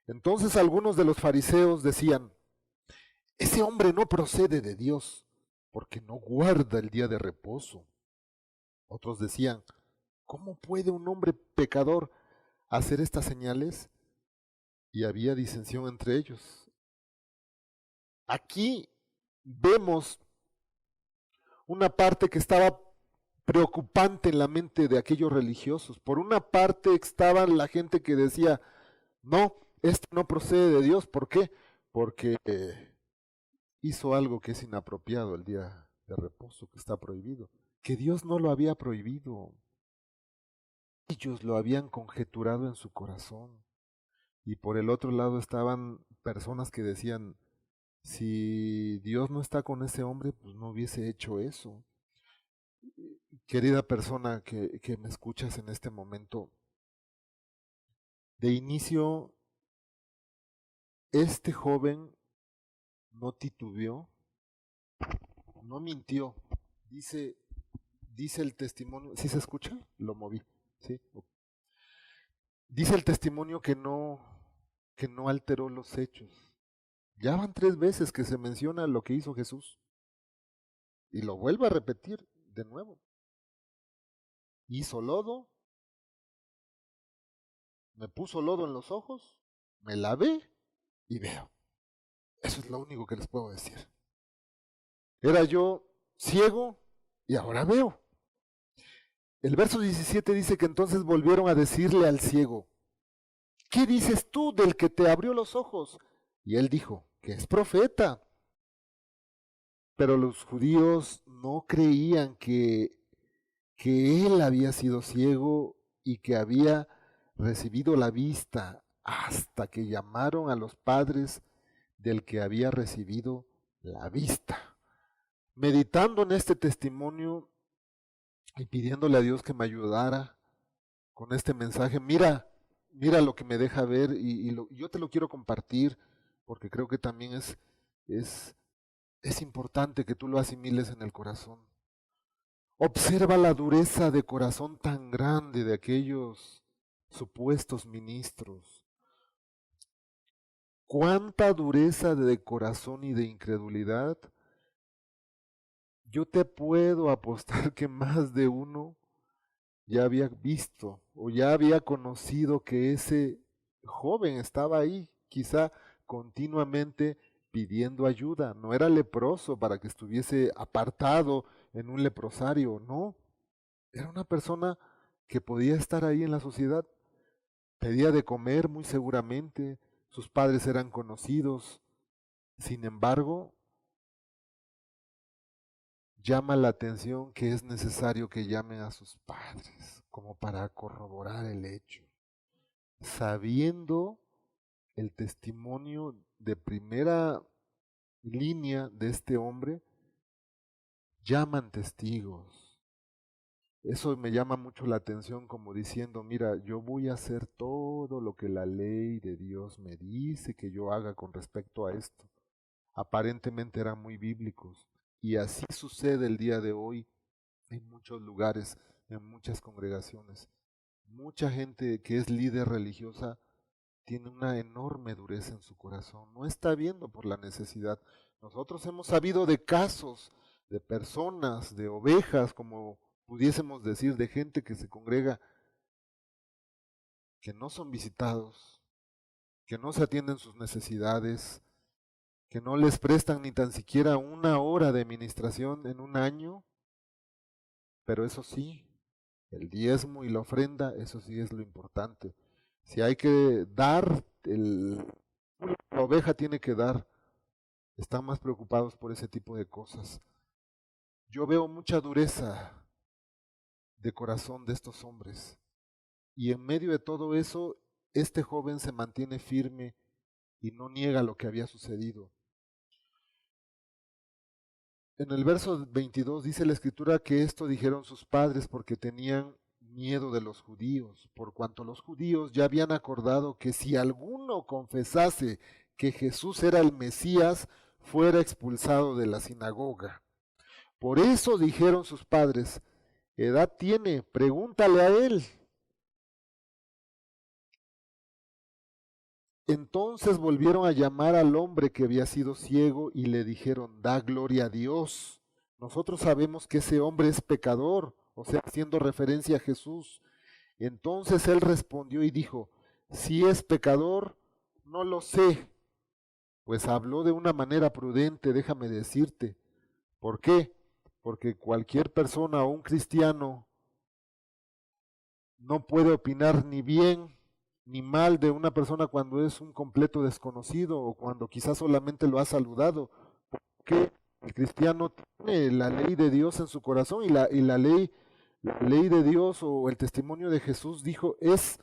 Entonces algunos de los fariseos decían, ese hombre no procede de Dios, porque no guarda el día de reposo. Otros decían, ¿cómo puede un hombre pecador hacer estas señales? Y había disensión entre ellos. Aquí vemos una parte que estaba preocupante en la mente de aquellos religiosos. Por una parte estaba la gente que decía, no, esto no procede de Dios. ¿Por qué? Porque hizo algo que es inapropiado el día de reposo, que está prohibido. Que Dios no lo había prohibido. Ellos lo habían conjeturado en su corazón. Y por el otro lado estaban personas que decían, Si Dios no está con ese hombre, pues no hubiese hecho eso. Querida persona que me escuchas en este momento, de inicio, este joven no titubeó, no mintió. Dice el testimonio, ¿sí se escucha? Lo moví, ¿sí? Dice el testimonio que no alteró los hechos. Ya van 3 veces que se menciona lo que hizo Jesús. Y lo vuelvo a repetir de nuevo. Hizo lodo, me puso lodo en los ojos, me lavé y veo. Eso es lo único que les puedo decir. Era yo ciego y ahora veo. El verso 17 dice que entonces volvieron a decirle al ciego, ¿qué dices tú del que te abrió los ojos? Y él dijo, que es profeta. Pero los judíos no creían que él había sido ciego y que había recibido la vista hasta que llamaron a los padres del que había recibido la vista. Meditando en este testimonio y pidiéndole a Dios que me ayudara con este mensaje, mira lo que me deja ver y yo te lo quiero compartir porque creo que también es importante que tú lo asimiles en el corazón. Observa la dureza de corazón tan grande de aquellos supuestos ministros. Cuánta dureza de corazón y de incredulidad. Yo te puedo apostar que más de uno ya había visto o ya había conocido que ese joven estaba ahí, quizá continuamente pidiendo ayuda. No era leproso para que estuviese apartado en un leprosario, no. Era una persona que podía estar ahí en la sociedad. Pedía de comer muy seguramente, sus padres eran conocidos. Sin embargo, llama la atención que es necesario que llamen a sus padres como para corroborar el hecho, sabiendo el testimonio de primera línea de este hombre, llaman testigos. Eso me llama mucho la atención como diciendo, mira, yo voy a hacer todo lo que la ley de Dios me dice que yo haga con respecto a esto. Aparentemente eran muy bíblicos y así sucede el día de hoy en muchos lugares, en muchas congregaciones. Mucha gente que es líder religiosa tiene una enorme dureza en su corazón, no está viendo por la necesidad. Nosotros hemos sabido de casos, de personas, de ovejas, como pudiésemos decir, de gente que se congrega, que no son visitados, que no se atienden sus necesidades, que no les prestan ni tan siquiera 1 hora de administración en un año, pero eso sí, el diezmo y la ofrenda, eso sí es lo importante. Si hay que dar, la oveja tiene que dar. Están más preocupados por ese tipo de cosas. Yo veo mucha dureza de corazón de estos hombres. Y en medio de todo eso, este joven se mantiene firme y no niega lo que había sucedido. En el verso 22 dice la escritura que esto dijeron sus padres porque tenían miedo de los judíos, por cuanto los judíos ya habían acordado que si alguno confesase que Jesús era el Mesías, fuera expulsado de la sinagoga. Por eso dijeron sus padres, ¿edad tiene? Pregúntale a él. Entonces volvieron a llamar al hombre que había sido ciego y le dijeron, da gloria a Dios. Nosotros sabemos que ese hombre es pecador, o sea, haciendo referencia a Jesús. Entonces él respondió y dijo, si es pecador, no lo sé, pues habló de una manera prudente, déjame decirte. ¿Por qué? Porque cualquier persona o un cristiano no puede opinar ni bien ni mal de una persona cuando es un completo desconocido o cuando quizás solamente lo ha saludado, porque el cristiano tiene la ley de Dios en su corazón y la ley de Dios o el testimonio de Jesús dijo es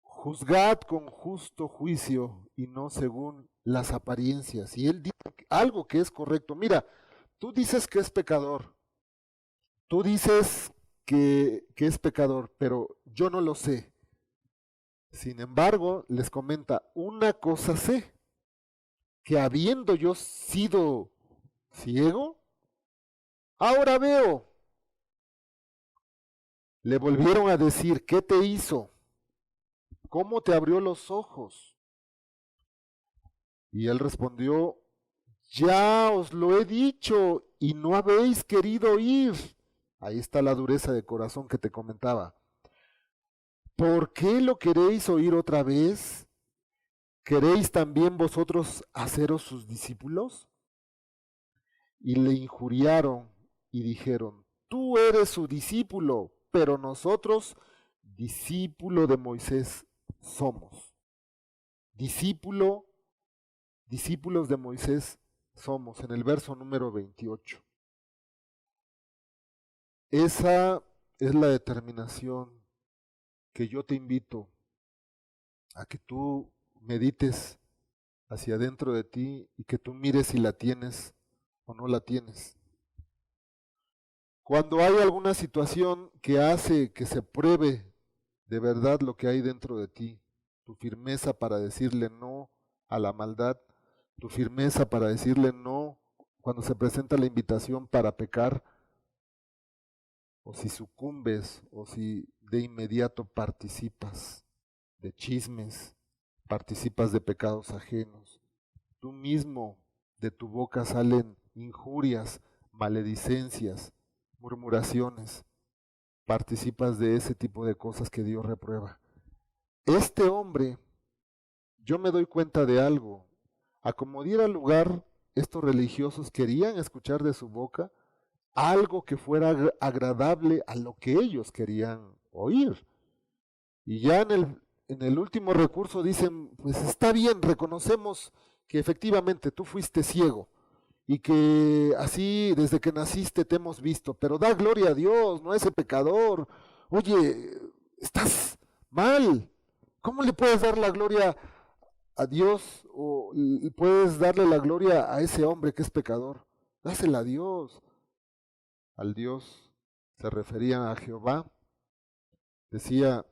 juzgad con justo juicio y no según las apariencias y él dice algo que es correcto. Mira, tú dices que es pecador, tú dices que es pecador, pero yo no lo sé. Sin embargo, les comenta, una cosa sé, que habiendo yo sido ciego, ahora veo. Le volvieron a decir, ¿qué te hizo? ¿Cómo te abrió los ojos? Y él respondió, ya os lo he dicho y no habéis querido oír. Ahí está la dureza de corazón que te comentaba. ¿Por qué lo queréis oír otra vez? ¿Queréis también vosotros haceros sus discípulos? Y le injuriaron y dijeron, tú eres su discípulo, pero nosotros discípulo de Moisés somos. Discípulo, discípulos de Moisés somos, en el verso número 28. Esa es la determinación que yo te invito a que tú medites hacia adentro de ti y que tú mires si la tienes o no la tienes. Cuando hay alguna situación que hace que se pruebe de verdad lo que hay dentro de ti, tu firmeza para decirle no a la maldad, tu firmeza para decirle no cuando se presenta la invitación para pecar, o si sucumbes, o si de inmediato participas de chismes, participas de pecados ajenos. Tú mismo, de tu boca salen injurias, maledicencias, murmuraciones. Participas de ese tipo de cosas que Dios reprueba. Este hombre, yo me doy cuenta de algo. A como diera lugar, estos religiosos querían escuchar de su boca algo que fuera agradable a lo que ellos querían oír. Y ya en el último recurso dicen, pues está bien, reconocemos que efectivamente tú fuiste ciego y que así desde que naciste te hemos visto, pero da gloria a Dios, no a ese pecador. Oye, estás mal. ¿Cómo le puedes dar la gloria a Dios o puedes darle la gloria a ese hombre que es pecador? Dásela a Dios. Al Dios se refería a Jehová. Decía,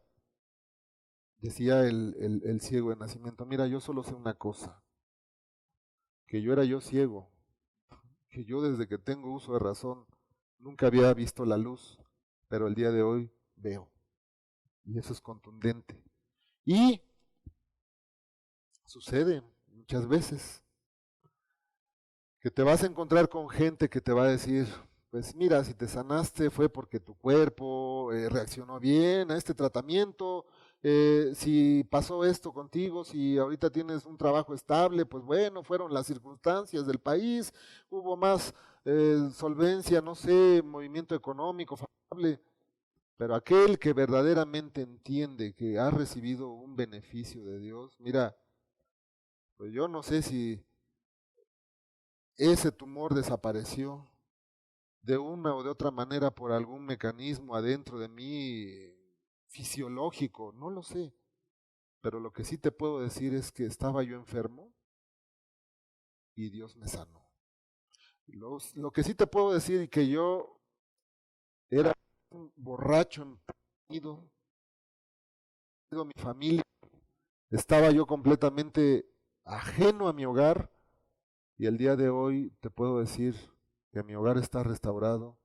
decía el ciego de nacimiento, mira, yo solo sé una cosa, que yo era yo ciego, que yo desde que tengo uso de razón nunca había visto la luz, pero el día de hoy veo. Y eso es contundente. Y sucede muchas veces que te vas a encontrar con gente que te va a decir, pues mira, si te sanaste fue porque tu cuerpo reaccionó bien a este tratamiento, si pasó esto contigo, si ahorita tienes un trabajo estable, pues bueno, fueron las circunstancias del país, hubo más solvencia, no sé, movimiento económico favorable, pero aquel que verdaderamente entiende que ha recibido un beneficio de Dios, mira, pues yo no sé si ese tumor desapareció de una o de otra manera por algún mecanismo adentro de mí fisiológico, no lo sé, pero lo que sí te puedo decir es que estaba yo enfermo y Dios me sanó. Lo que sí te puedo decir y que yo era un borracho empedernido, mi familia, estaba yo completamente ajeno a mi hogar y el día de hoy te puedo decir que mi hogar está restaurado,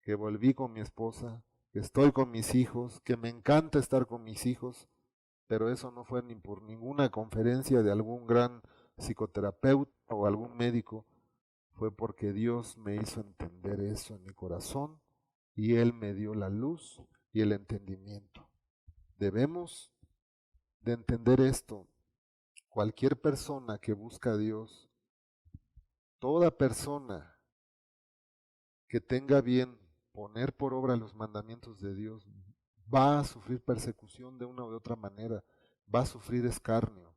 que volví con mi esposa, que estoy con mis hijos, que me encanta estar con mis hijos, pero eso no fue ni por ninguna conferencia de algún gran psicoterapeuta o algún médico, fue porque Dios me hizo entender eso en mi corazón y Él me dio la luz y el entendimiento. Debemos de entender esto. Cualquier persona que busca a Dios, toda persona que tenga bien poner por obra los mandamientos de Dios, va a sufrir persecución de una u otra manera, va a sufrir escarnio,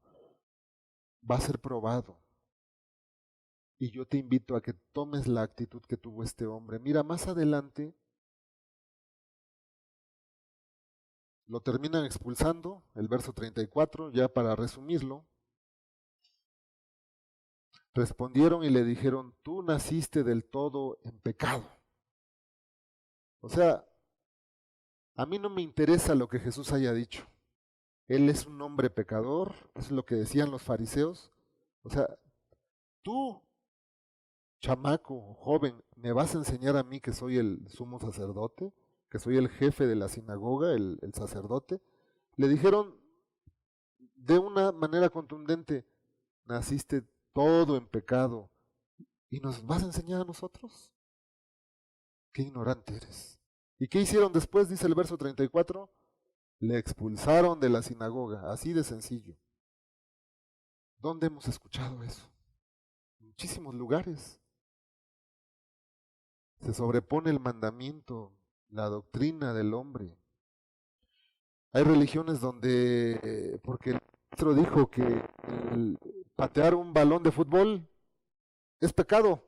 va a ser probado. Y yo te invito a que tomes la actitud que tuvo este hombre. Mira, más adelante lo terminan expulsando, el verso 34, ya para resumirlo. respondieron y le dijeron, tú naciste del todo en pecado. O sea, a mí no me interesa lo que Jesús haya dicho. Él es un hombre pecador, es lo que decían los fariseos. O sea, tú, chamaco, joven, ¿me vas a enseñar a mí que soy el sumo sacerdote? ¿Que soy el jefe de la sinagoga, el sacerdote? Le dijeron de una manera contundente, naciste todo en pecado y nos vas a enseñar a nosotros. Qué ignorante eres. ¿Y qué hicieron después? Dice el verso 34. Le expulsaron de la sinagoga, así de sencillo. ¿Dónde hemos escuchado eso? En muchísimos lugares. Se sobrepone el mandamiento, la doctrina del hombre. Hay religiones donde, porque el maestro dijo que el patear un balón de fútbol es pecado,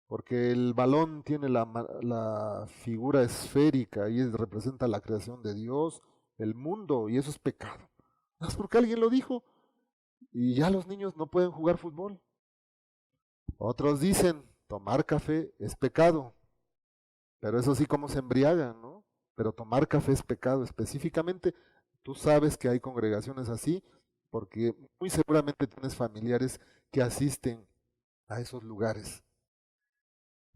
porque el balón tiene la figura esférica y representa la creación de Dios, el mundo, y eso es pecado. No es porque alguien lo dijo, y ya los niños no pueden jugar fútbol. Otros dicen, tomar café es pecado, pero eso sí como se embriagan, ¿no? Pero tomar café es pecado específicamente. Tú sabes que hay congregaciones así, porque muy seguramente tienes familiares que asisten a esos lugares.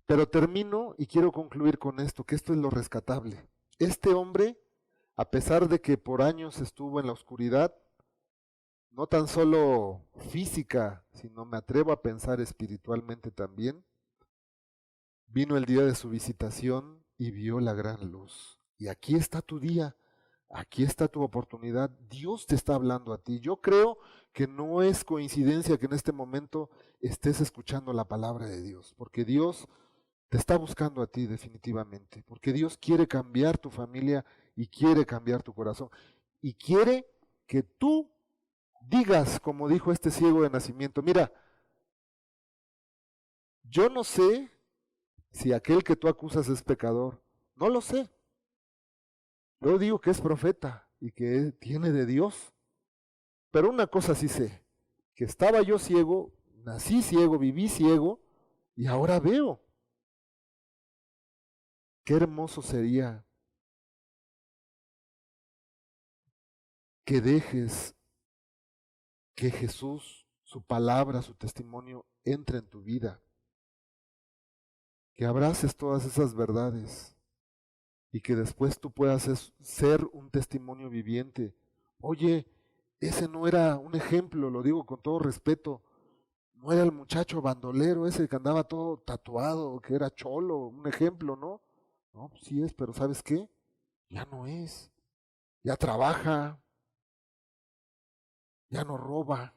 Pero termino y quiero concluir con esto, que esto es lo rescatable. Este hombre, a pesar de que por años estuvo en la oscuridad, no tan solo física, sino me atrevo a pensar espiritualmente también, vino el día de su visitación y vio la gran luz. Y aquí está tu día, aquí está tu oportunidad. Dios te está hablando a ti. Yo creo que no es coincidencia que en este momento estés escuchando la palabra de Dios, porque Dios te está buscando a ti definitivamente, porque Dios quiere cambiar tu familia y quiere cambiar tu corazón. Y quiere que tú digas, como dijo este ciego de nacimiento, mira, yo no sé si aquel que tú acusas es pecador, no lo sé. Yo digo que es profeta y que tiene de Dios, pero una cosa sí sé, que estaba yo ciego, nací ciego, viví ciego y ahora veo. Qué hermoso sería que dejes que Jesús, su palabra, su testimonio entre en tu vida, que abraces todas esas verdades y que después tú puedas ser un testimonio viviente. Oye, ese no era un ejemplo, lo digo con todo respeto, no era el muchacho bandolero ese que andaba todo tatuado, que era cholo, un ejemplo, ¿no? No, pues sí es, pero ¿sabes qué? Ya no es, ya trabaja, ya no roba,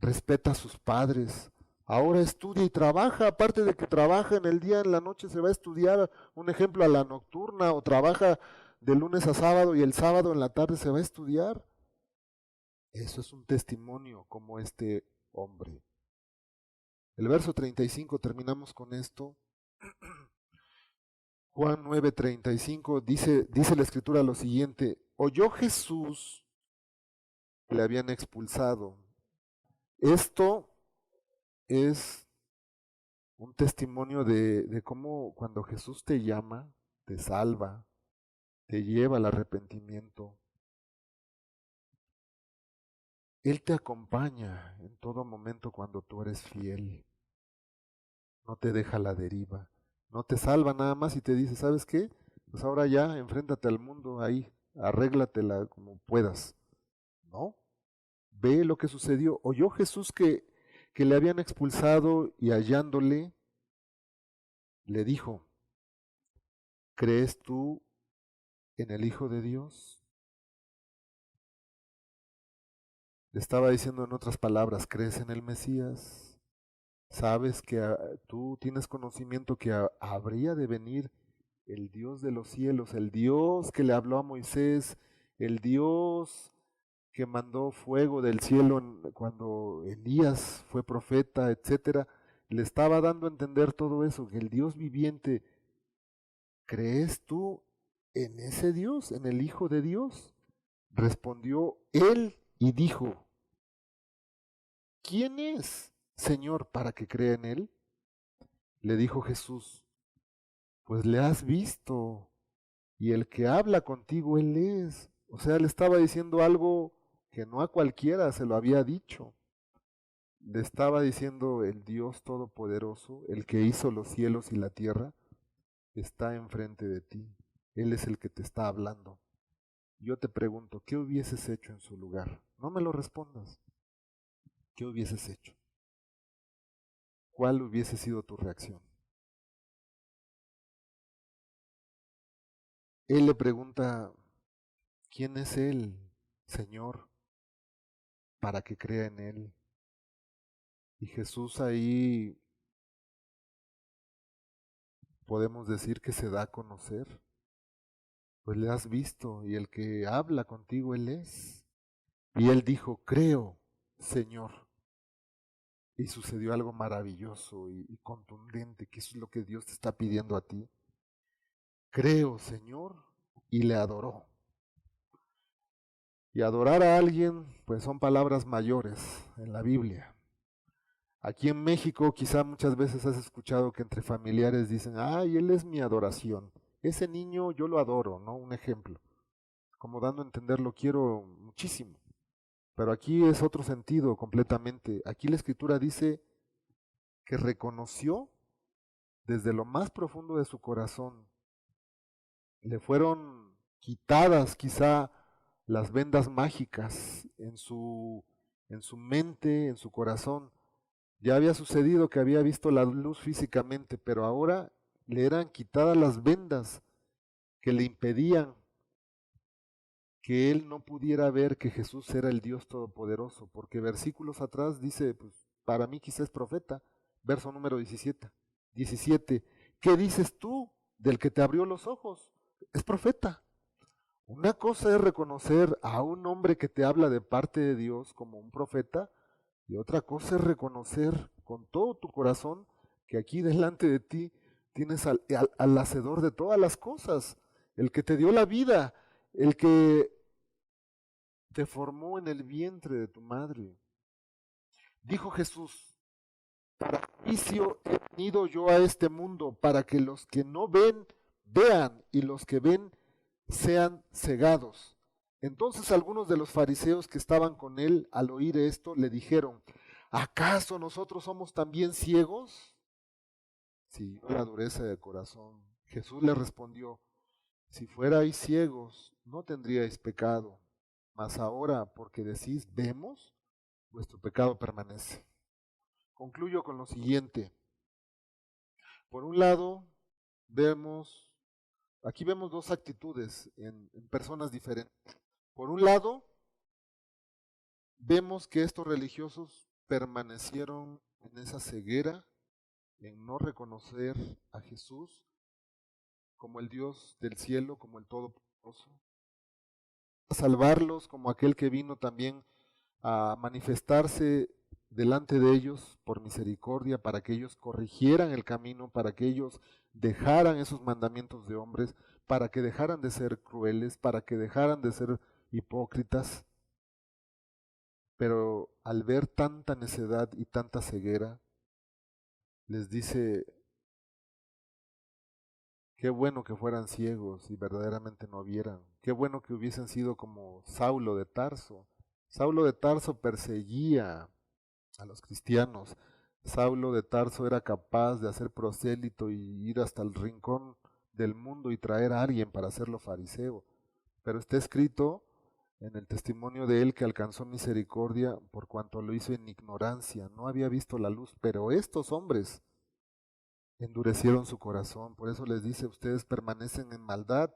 respeta a sus padres. Ahora estudia y trabaja, aparte de que trabaja en el día, en la noche se va a estudiar, un ejemplo, a la nocturna, o trabaja de lunes a sábado y el sábado en la tarde se va a estudiar. Eso es un testimonio como este hombre. El verso 35, terminamos con esto. Juan 9:35 dice la escritura lo siguiente, oyó Jesús que le habían expulsado. Esto es un testimonio de cómo cuando Jesús te llama, te salva, te lleva al arrepentimiento. Él te acompaña en todo momento cuando tú eres fiel. No te deja a la deriva. No te salva nada más y te dice, ¿sabes qué? Pues ahora ya, enfréntate al mundo ahí, arréglatela como puedas. No, ve lo que sucedió. Oyó Jesús que le habían expulsado y hallándole, le dijo, ¿crees tú en el Hijo de Dios? Le estaba diciendo en otras palabras, ¿crees en el Mesías? ¿Sabes que tú tienes conocimiento que habría de venir el Dios de los cielos, el Dios que le habló a Moisés, el Dios que mandó fuego del cielo cuando Elías fue profeta, etcétera? Le estaba dando a entender todo eso, que el Dios viviente, ¿crees tú en ese Dios, en el Hijo de Dios? Respondió él y dijo, ¿quién es, Señor, para que crea en él? Le dijo Jesús, pues le has visto, y el que habla contigo, él es. O sea, le estaba diciendo algo que no a cualquiera se lo había dicho. Le estaba diciendo el Dios Todopoderoso, el que hizo los cielos y la tierra, está enfrente de ti. Él es el que te está hablando. Yo te pregunto, ¿qué hubieses hecho en su lugar? No me lo respondas. ¿Qué hubieses hecho? ¿Cuál hubiese sido tu reacción? Él le pregunta, ¿quién es Él, Señor, para que crea en Él? Y Jesús ahí podemos decir que se da a conocer. Pues le has visto y el que habla contigo Él es. Y Él dijo, creo, Señor. Y sucedió algo maravilloso y contundente, que eso es lo que Dios te está pidiendo a ti. Creo, Señor, y le adoró. Y adorar a alguien, pues son palabras mayores en la Biblia. Aquí en México quizá muchas veces has escuchado que entre familiares dicen, ay, él es mi adoración. Ese niño yo lo adoro, ¿no? Un ejemplo. Como dando a entender, lo quiero muchísimo. Pero aquí es otro sentido completamente. Aquí la Escritura dice que reconoció desde lo más profundo de su corazón. Le fueron quitadas quizá las vendas mágicas en su mente, en su corazón. Ya había sucedido que había visto la luz físicamente, pero ahora le eran quitadas las vendas que le impedían que él no pudiera ver que Jesús era el Dios Todopoderoso, porque versículos atrás dice, pues para mí quizás es profeta, verso número 17, ¿qué dices tú del que te abrió los ojos? Es profeta. Una cosa es reconocer a un hombre que te habla de parte de Dios como un profeta, y otra cosa es reconocer con todo tu corazón que aquí delante de ti tienes al hacedor de todas las cosas, el que te dio la vida, el que te formó en el vientre de tu madre. Dijo Jesús, para juicio he venido yo a este mundo, para que los que no ven, vean, y los que ven, sean cegados. Entonces algunos de los fariseos que estaban con él al oír esto le dijeron, ¿acaso nosotros somos también ciegos? Sí, la dureza de corazón. Jesús le respondió, si fuerais ciegos, no tendríais pecado, mas ahora porque decís, vemos, vuestro pecado permanece. Concluyo con lo siguiente. Por un lado, aquí vemos dos actitudes en personas diferentes. Por un lado, vemos que estos religiosos permanecieron en esa ceguera, en no reconocer a Jesús como el Dios del cielo, como el Todopoderoso, a salvarlos como aquel que vino también a manifestarse delante de ellos por misericordia, para que ellos corrigieran el camino, para que ellos dejaran esos mandamientos de hombres, para que dejaran de ser crueles, para que dejaran de ser hipócritas. Pero al ver tanta necedad y tanta ceguera, les dice, qué bueno que fueran ciegos y verdaderamente no vieran, qué bueno que hubiesen sido como Saulo de Tarso. Saulo de Tarso perseguía a los cristianos. Saulo de Tarso era capaz de hacer prosélito y ir hasta el rincón del mundo y traer a alguien para hacerlo fariseo. Pero está escrito en el testimonio de él que alcanzó misericordia por cuanto lo hizo en ignorancia, no había visto la luz, pero estos hombres endurecieron su corazón, por eso les dice, ustedes permanecen en maldad.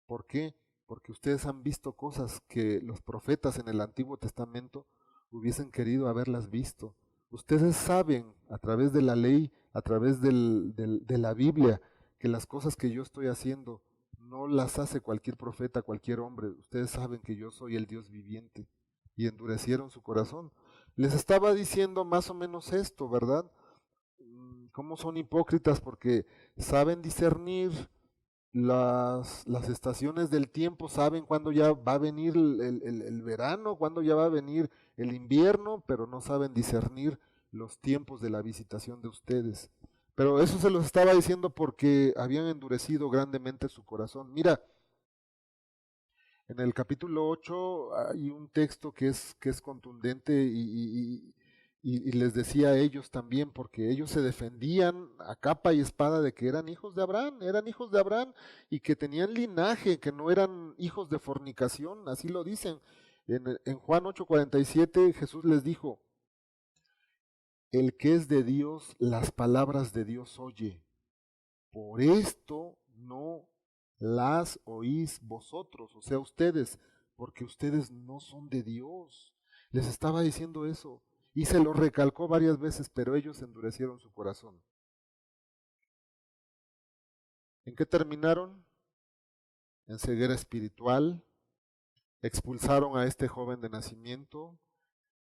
¿Por qué? Porque ustedes han visto cosas que los profetas en el Antiguo Testamento hubiesen querido haberlas visto. Ustedes saben a través de la ley, a través de la Biblia, que las cosas que yo estoy haciendo no las hace cualquier profeta, cualquier hombre. Ustedes saben que yo soy el Dios viviente. Y endurecieron su corazón. Les estaba diciendo más o menos esto, ¿verdad? ¿Cómo son hipócritas? Porque saben discernir las estaciones del tiempo, saben cuándo ya va a venir el verano, cuándo ya va a venir el invierno, pero no saben discernir los tiempos de la visitación de ustedes. Pero eso se los estaba diciendo porque habían endurecido grandemente su corazón. Mira, en el capítulo 8 hay un texto que es contundente y les decía a ellos también, porque ellos se defendían a capa y espada de que eran hijos de Abraham y que tenían linaje, que no eran hijos de fornicación, así lo dicen. En Juan 8:47 Jesús les dijo, el que es de Dios, las palabras de Dios oye. Por esto no las oís vosotros, o sea, ustedes, porque ustedes no son de Dios. Les estaba diciendo eso y se lo recalcó varias veces, pero ellos endurecieron su corazón. ¿En qué terminaron? En ceguera espiritual, expulsaron a este joven de nacimiento,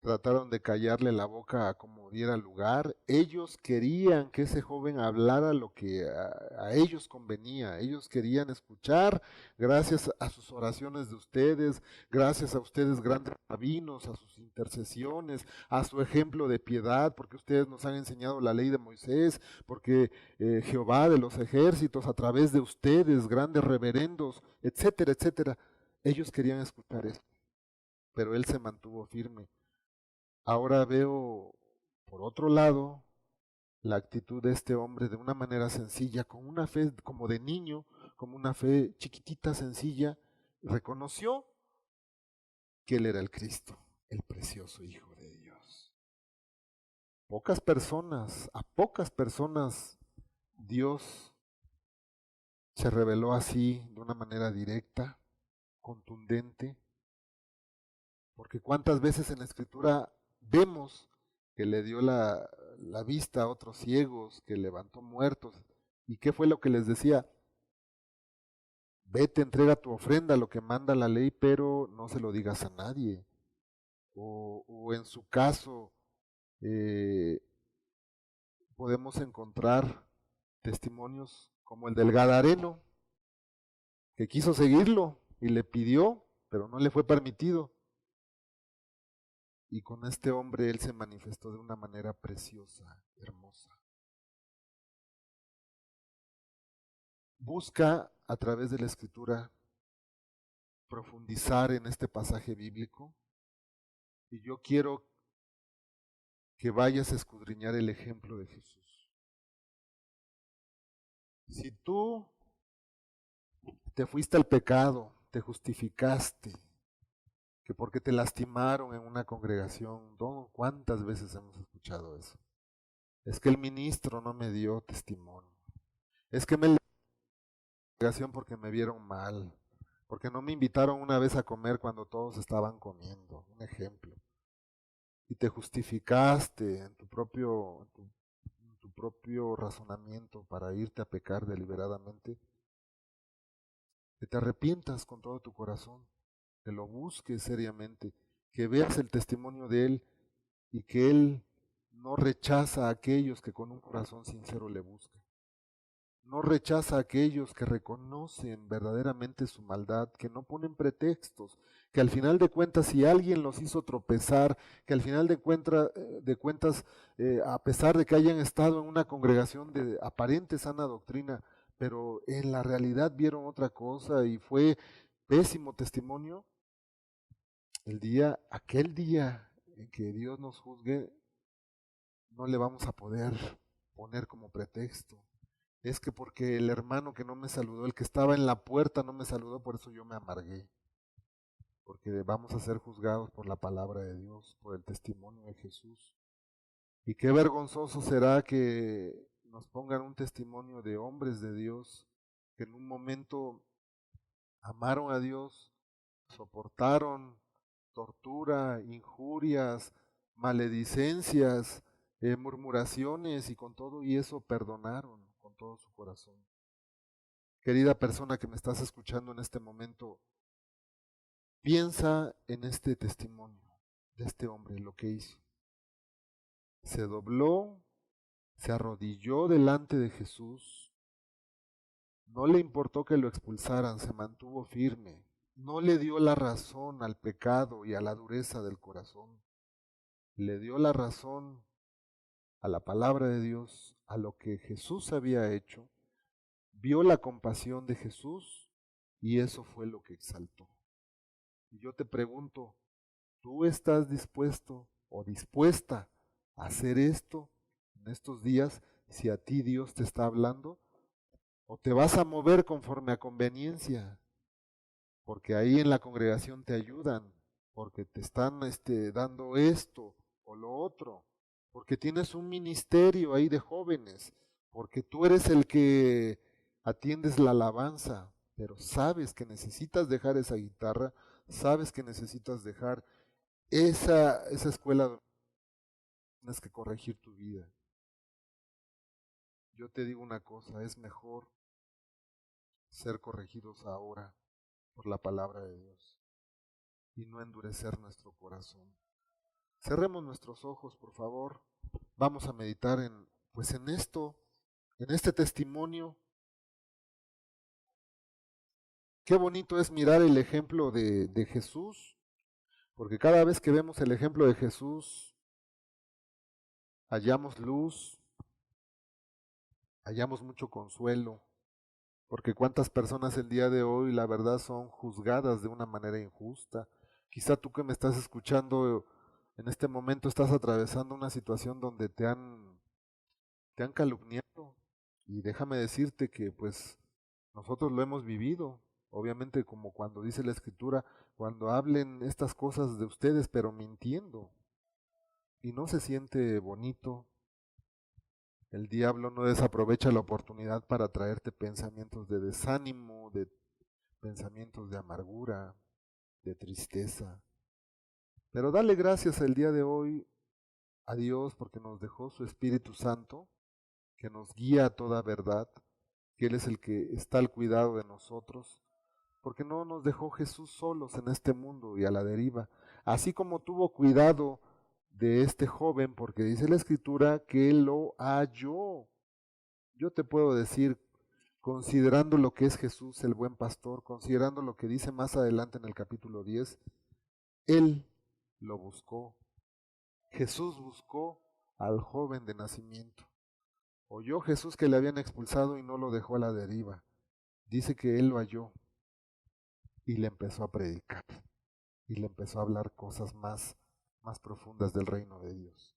trataron de callarle la boca a como diera lugar. Ellos querían que ese joven hablara lo que a ellos convenía. Ellos querían escuchar, gracias a sus oraciones de ustedes, gracias a ustedes grandes rabinos, a sus intercesiones, a su ejemplo de piedad, porque ustedes nos han enseñado la ley de Moisés, porque Jehová de los ejércitos, a través de ustedes, grandes reverendos, etcétera, etcétera. Ellos querían escuchar eso, pero él se mantuvo firme. Ahora veo, por otro lado, la actitud de este hombre de una manera sencilla, con una fe como de niño, como una fe chiquitita, sencilla, reconoció que él era el Cristo, el precioso Hijo de Dios. A pocas personas, Dios se reveló así, de una manera directa, contundente, porque cuántas veces en la Escritura vemos que le dio la vista a otros ciegos, que levantó muertos. ¿Y qué fue lo que les decía? Vete, entrega tu ofrenda, lo que manda la ley, pero no se lo digas a nadie. O en su caso, eh, podemos encontrar testimonios como el del Gadareno, que quiso seguirlo y le pidió, pero no le fue permitido. Y con este hombre él se manifestó de una manera preciosa, hermosa. Busca a través de la escritura profundizar en este pasaje bíblico y yo quiero que vayas a escudriñar el ejemplo de Jesús. Si tú te fuiste al pecado, te justificaste, que porque te lastimaron en una congregación, ¿no? ¿Cuántas veces hemos escuchado eso? Es que el ministro no me dio testimonio. Es que me congregación porque me vieron mal, porque no me invitaron una vez a comer cuando todos estaban comiendo, un ejemplo. Y te justificaste en en tu propio razonamiento para irte a pecar deliberadamente, que te arrepientas con todo tu corazón, que lo busques seriamente, que veas el testimonio de Él y que Él no rechaza a aquellos que con un corazón sincero le buscan. No rechaza a aquellos que reconocen verdaderamente su maldad, que no ponen pretextos, que al final de cuentas si alguien los hizo tropezar, que al final de cuentas, a pesar de que hayan estado en una congregación de aparente sana doctrina, pero en la realidad vieron otra cosa y fue pésimo testimonio, aquel día en que Dios nos juzgue, no le vamos a poder poner como pretexto. Es que porque el hermano que no me saludó, el que estaba en la puerta no me saludó, por eso yo me amargué. Porque vamos a ser juzgados por la palabra de Dios, por el testimonio de Jesús. Y qué vergonzoso será que nos pongan un testimonio de hombres de Dios que en un momento amaron a Dios, soportaron tortura, injurias, maledicencias, murmuraciones y con todo y eso perdonaron con todo su corazón. Querida persona que me estás escuchando en este momento, piensa en este testimonio de este hombre, lo que hizo. Se dobló, se arrodilló delante de Jesús, No le importó que lo expulsaran, se mantuvo firme. No le dio la razón al pecado y a la dureza del corazón. Le dio la razón a la palabra de Dios, a lo que Jesús había hecho. Vio la compasión de Jesús y eso fue lo que exaltó. Y yo te pregunto, ¿tú estás dispuesto o dispuesta a hacer esto en estos días si a ti Dios te está hablando? ¿O te vas a mover conforme a conveniencia? Porque ahí en la congregación te ayudan, porque te están dando esto o lo otro, porque tienes un ministerio ahí de jóvenes, porque tú eres el que atiendes la alabanza, pero sabes que necesitas dejar esa guitarra, sabes que necesitas dejar esa escuela donde tienes que corregir tu vida. Yo te digo una cosa, es mejor ser corregidos ahora por la palabra de Dios y no endurecer nuestro corazón. Cerremos nuestros ojos, por favor. Vamos a meditar en esto, en este testimonio. Qué bonito es mirar el ejemplo de Jesús, porque cada vez que vemos el ejemplo de Jesús, hallamos luz, hallamos mucho consuelo, porque cuántas personas el día de hoy, la verdad, son juzgadas de una manera injusta. Quizá tú que me estás escuchando en este momento estás atravesando una situación donde te han calumniado. Y déjame decirte que pues nosotros lo hemos vivido, obviamente como cuando dice la escritura, cuando hablen estas cosas de ustedes, pero mintiendo. Y no se siente bonito. El diablo no desaprovecha la oportunidad para traerte pensamientos de desánimo, de pensamientos de amargura, de tristeza. Pero dale gracias el día de hoy a Dios porque nos dejó su Espíritu Santo, que nos guía a toda verdad, que Él es el que está al cuidado de nosotros, porque no nos dejó Jesús solos en este mundo y a la deriva, así como tuvo cuidado de este joven, porque dice la Escritura que Él lo halló. Yo te puedo decir, considerando lo que es Jesús, el buen pastor, considerando lo que dice más adelante en el capítulo 10, Él lo buscó. Jesús buscó al joven de nacimiento. Oyó Jesús que le habían expulsado y no lo dejó a la deriva. Dice que Él lo halló y le empezó a predicar y le empezó a hablar cosas más profundas del reino de Dios.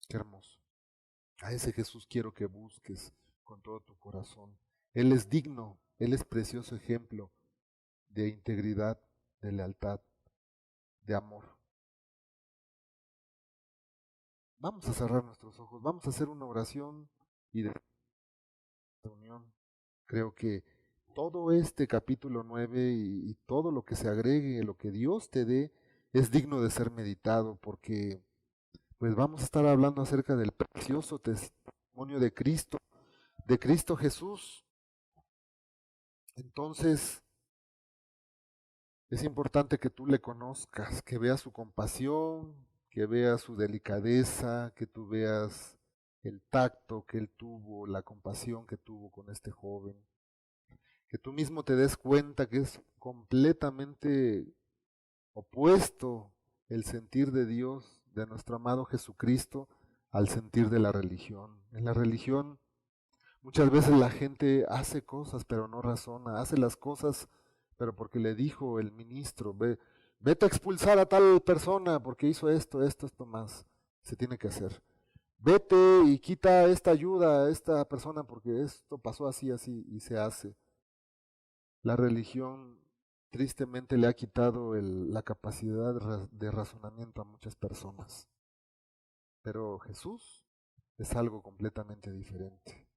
Qué hermoso. A ese Jesús quiero que busques con todo tu corazón. Él es digno, Él es precioso ejemplo de integridad, de lealtad, de amor. Vamos a cerrar nuestros ojos, vamos a hacer una oración y de reunión. Creo que todo este capítulo 9 y todo lo que se agregue, lo que Dios te dé, es digno de ser meditado porque pues vamos a estar hablando acerca del precioso testimonio de Cristo Jesús. Entonces, es importante que tú le conozcas, que veas su compasión, que veas su delicadeza, que tú veas el tacto que él tuvo, la compasión que tuvo con este joven, que tú mismo te des cuenta que es completamente opuesto el sentir de Dios, de nuestro amado Jesucristo, al sentir de la religión. En la religión muchas veces la gente hace cosas pero no razona, hace las cosas pero porque le dijo el ministro, vete a expulsar a tal persona porque hizo esto más, se tiene que hacer. Vete y quita esta ayuda a esta persona porque esto pasó así y se hace. La religión tristemente le ha quitado la capacidad de razonamiento a muchas personas, pero Jesús es algo completamente diferente.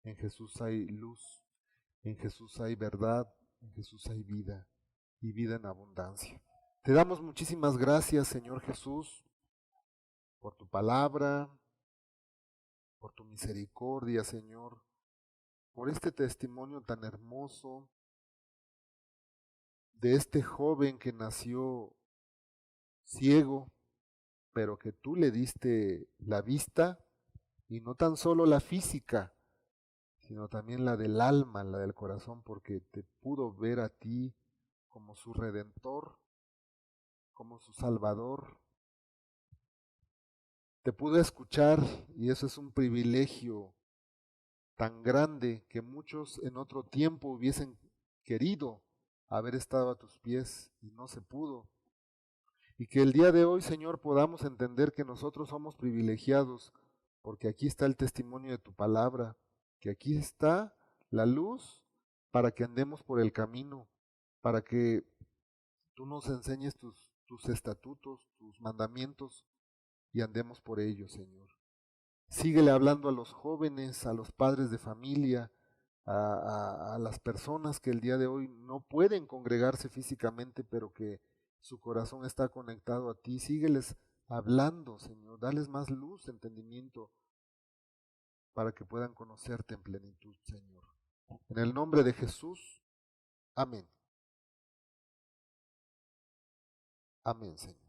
En Jesús hay luz, en Jesús hay verdad, en Jesús hay vida y vida en abundancia. Te damos muchísimas gracias, Señor Jesús, por tu palabra, por tu misericordia, Señor, por este testimonio tan hermoso de este joven que nació ciego, pero que tú le diste la vista y no tan solo la física, sino también la del alma, la del corazón, porque te pudo ver a ti como su redentor, como su salvador. Te pudo escuchar y eso es un privilegio tan grande que muchos en otro tiempo hubiesen querido haber estado a tus pies y no se pudo. Y que el día de hoy, Señor, podamos entender que nosotros somos privilegiados, porque aquí está el testimonio de tu palabra, que aquí está la luz para que andemos por el camino, para que tú nos enseñes tus estatutos, tus mandamientos y andemos por ellos, Señor. Síguele hablando a los jóvenes, a los padres de familia, a las personas que el día de hoy no pueden congregarse físicamente, pero que su corazón está conectado a ti. Sígueles hablando, Señor. Dales más luz, entendimiento, para que puedan conocerte en plenitud, Señor. En el nombre de Jesús, amén. Amén, Señor.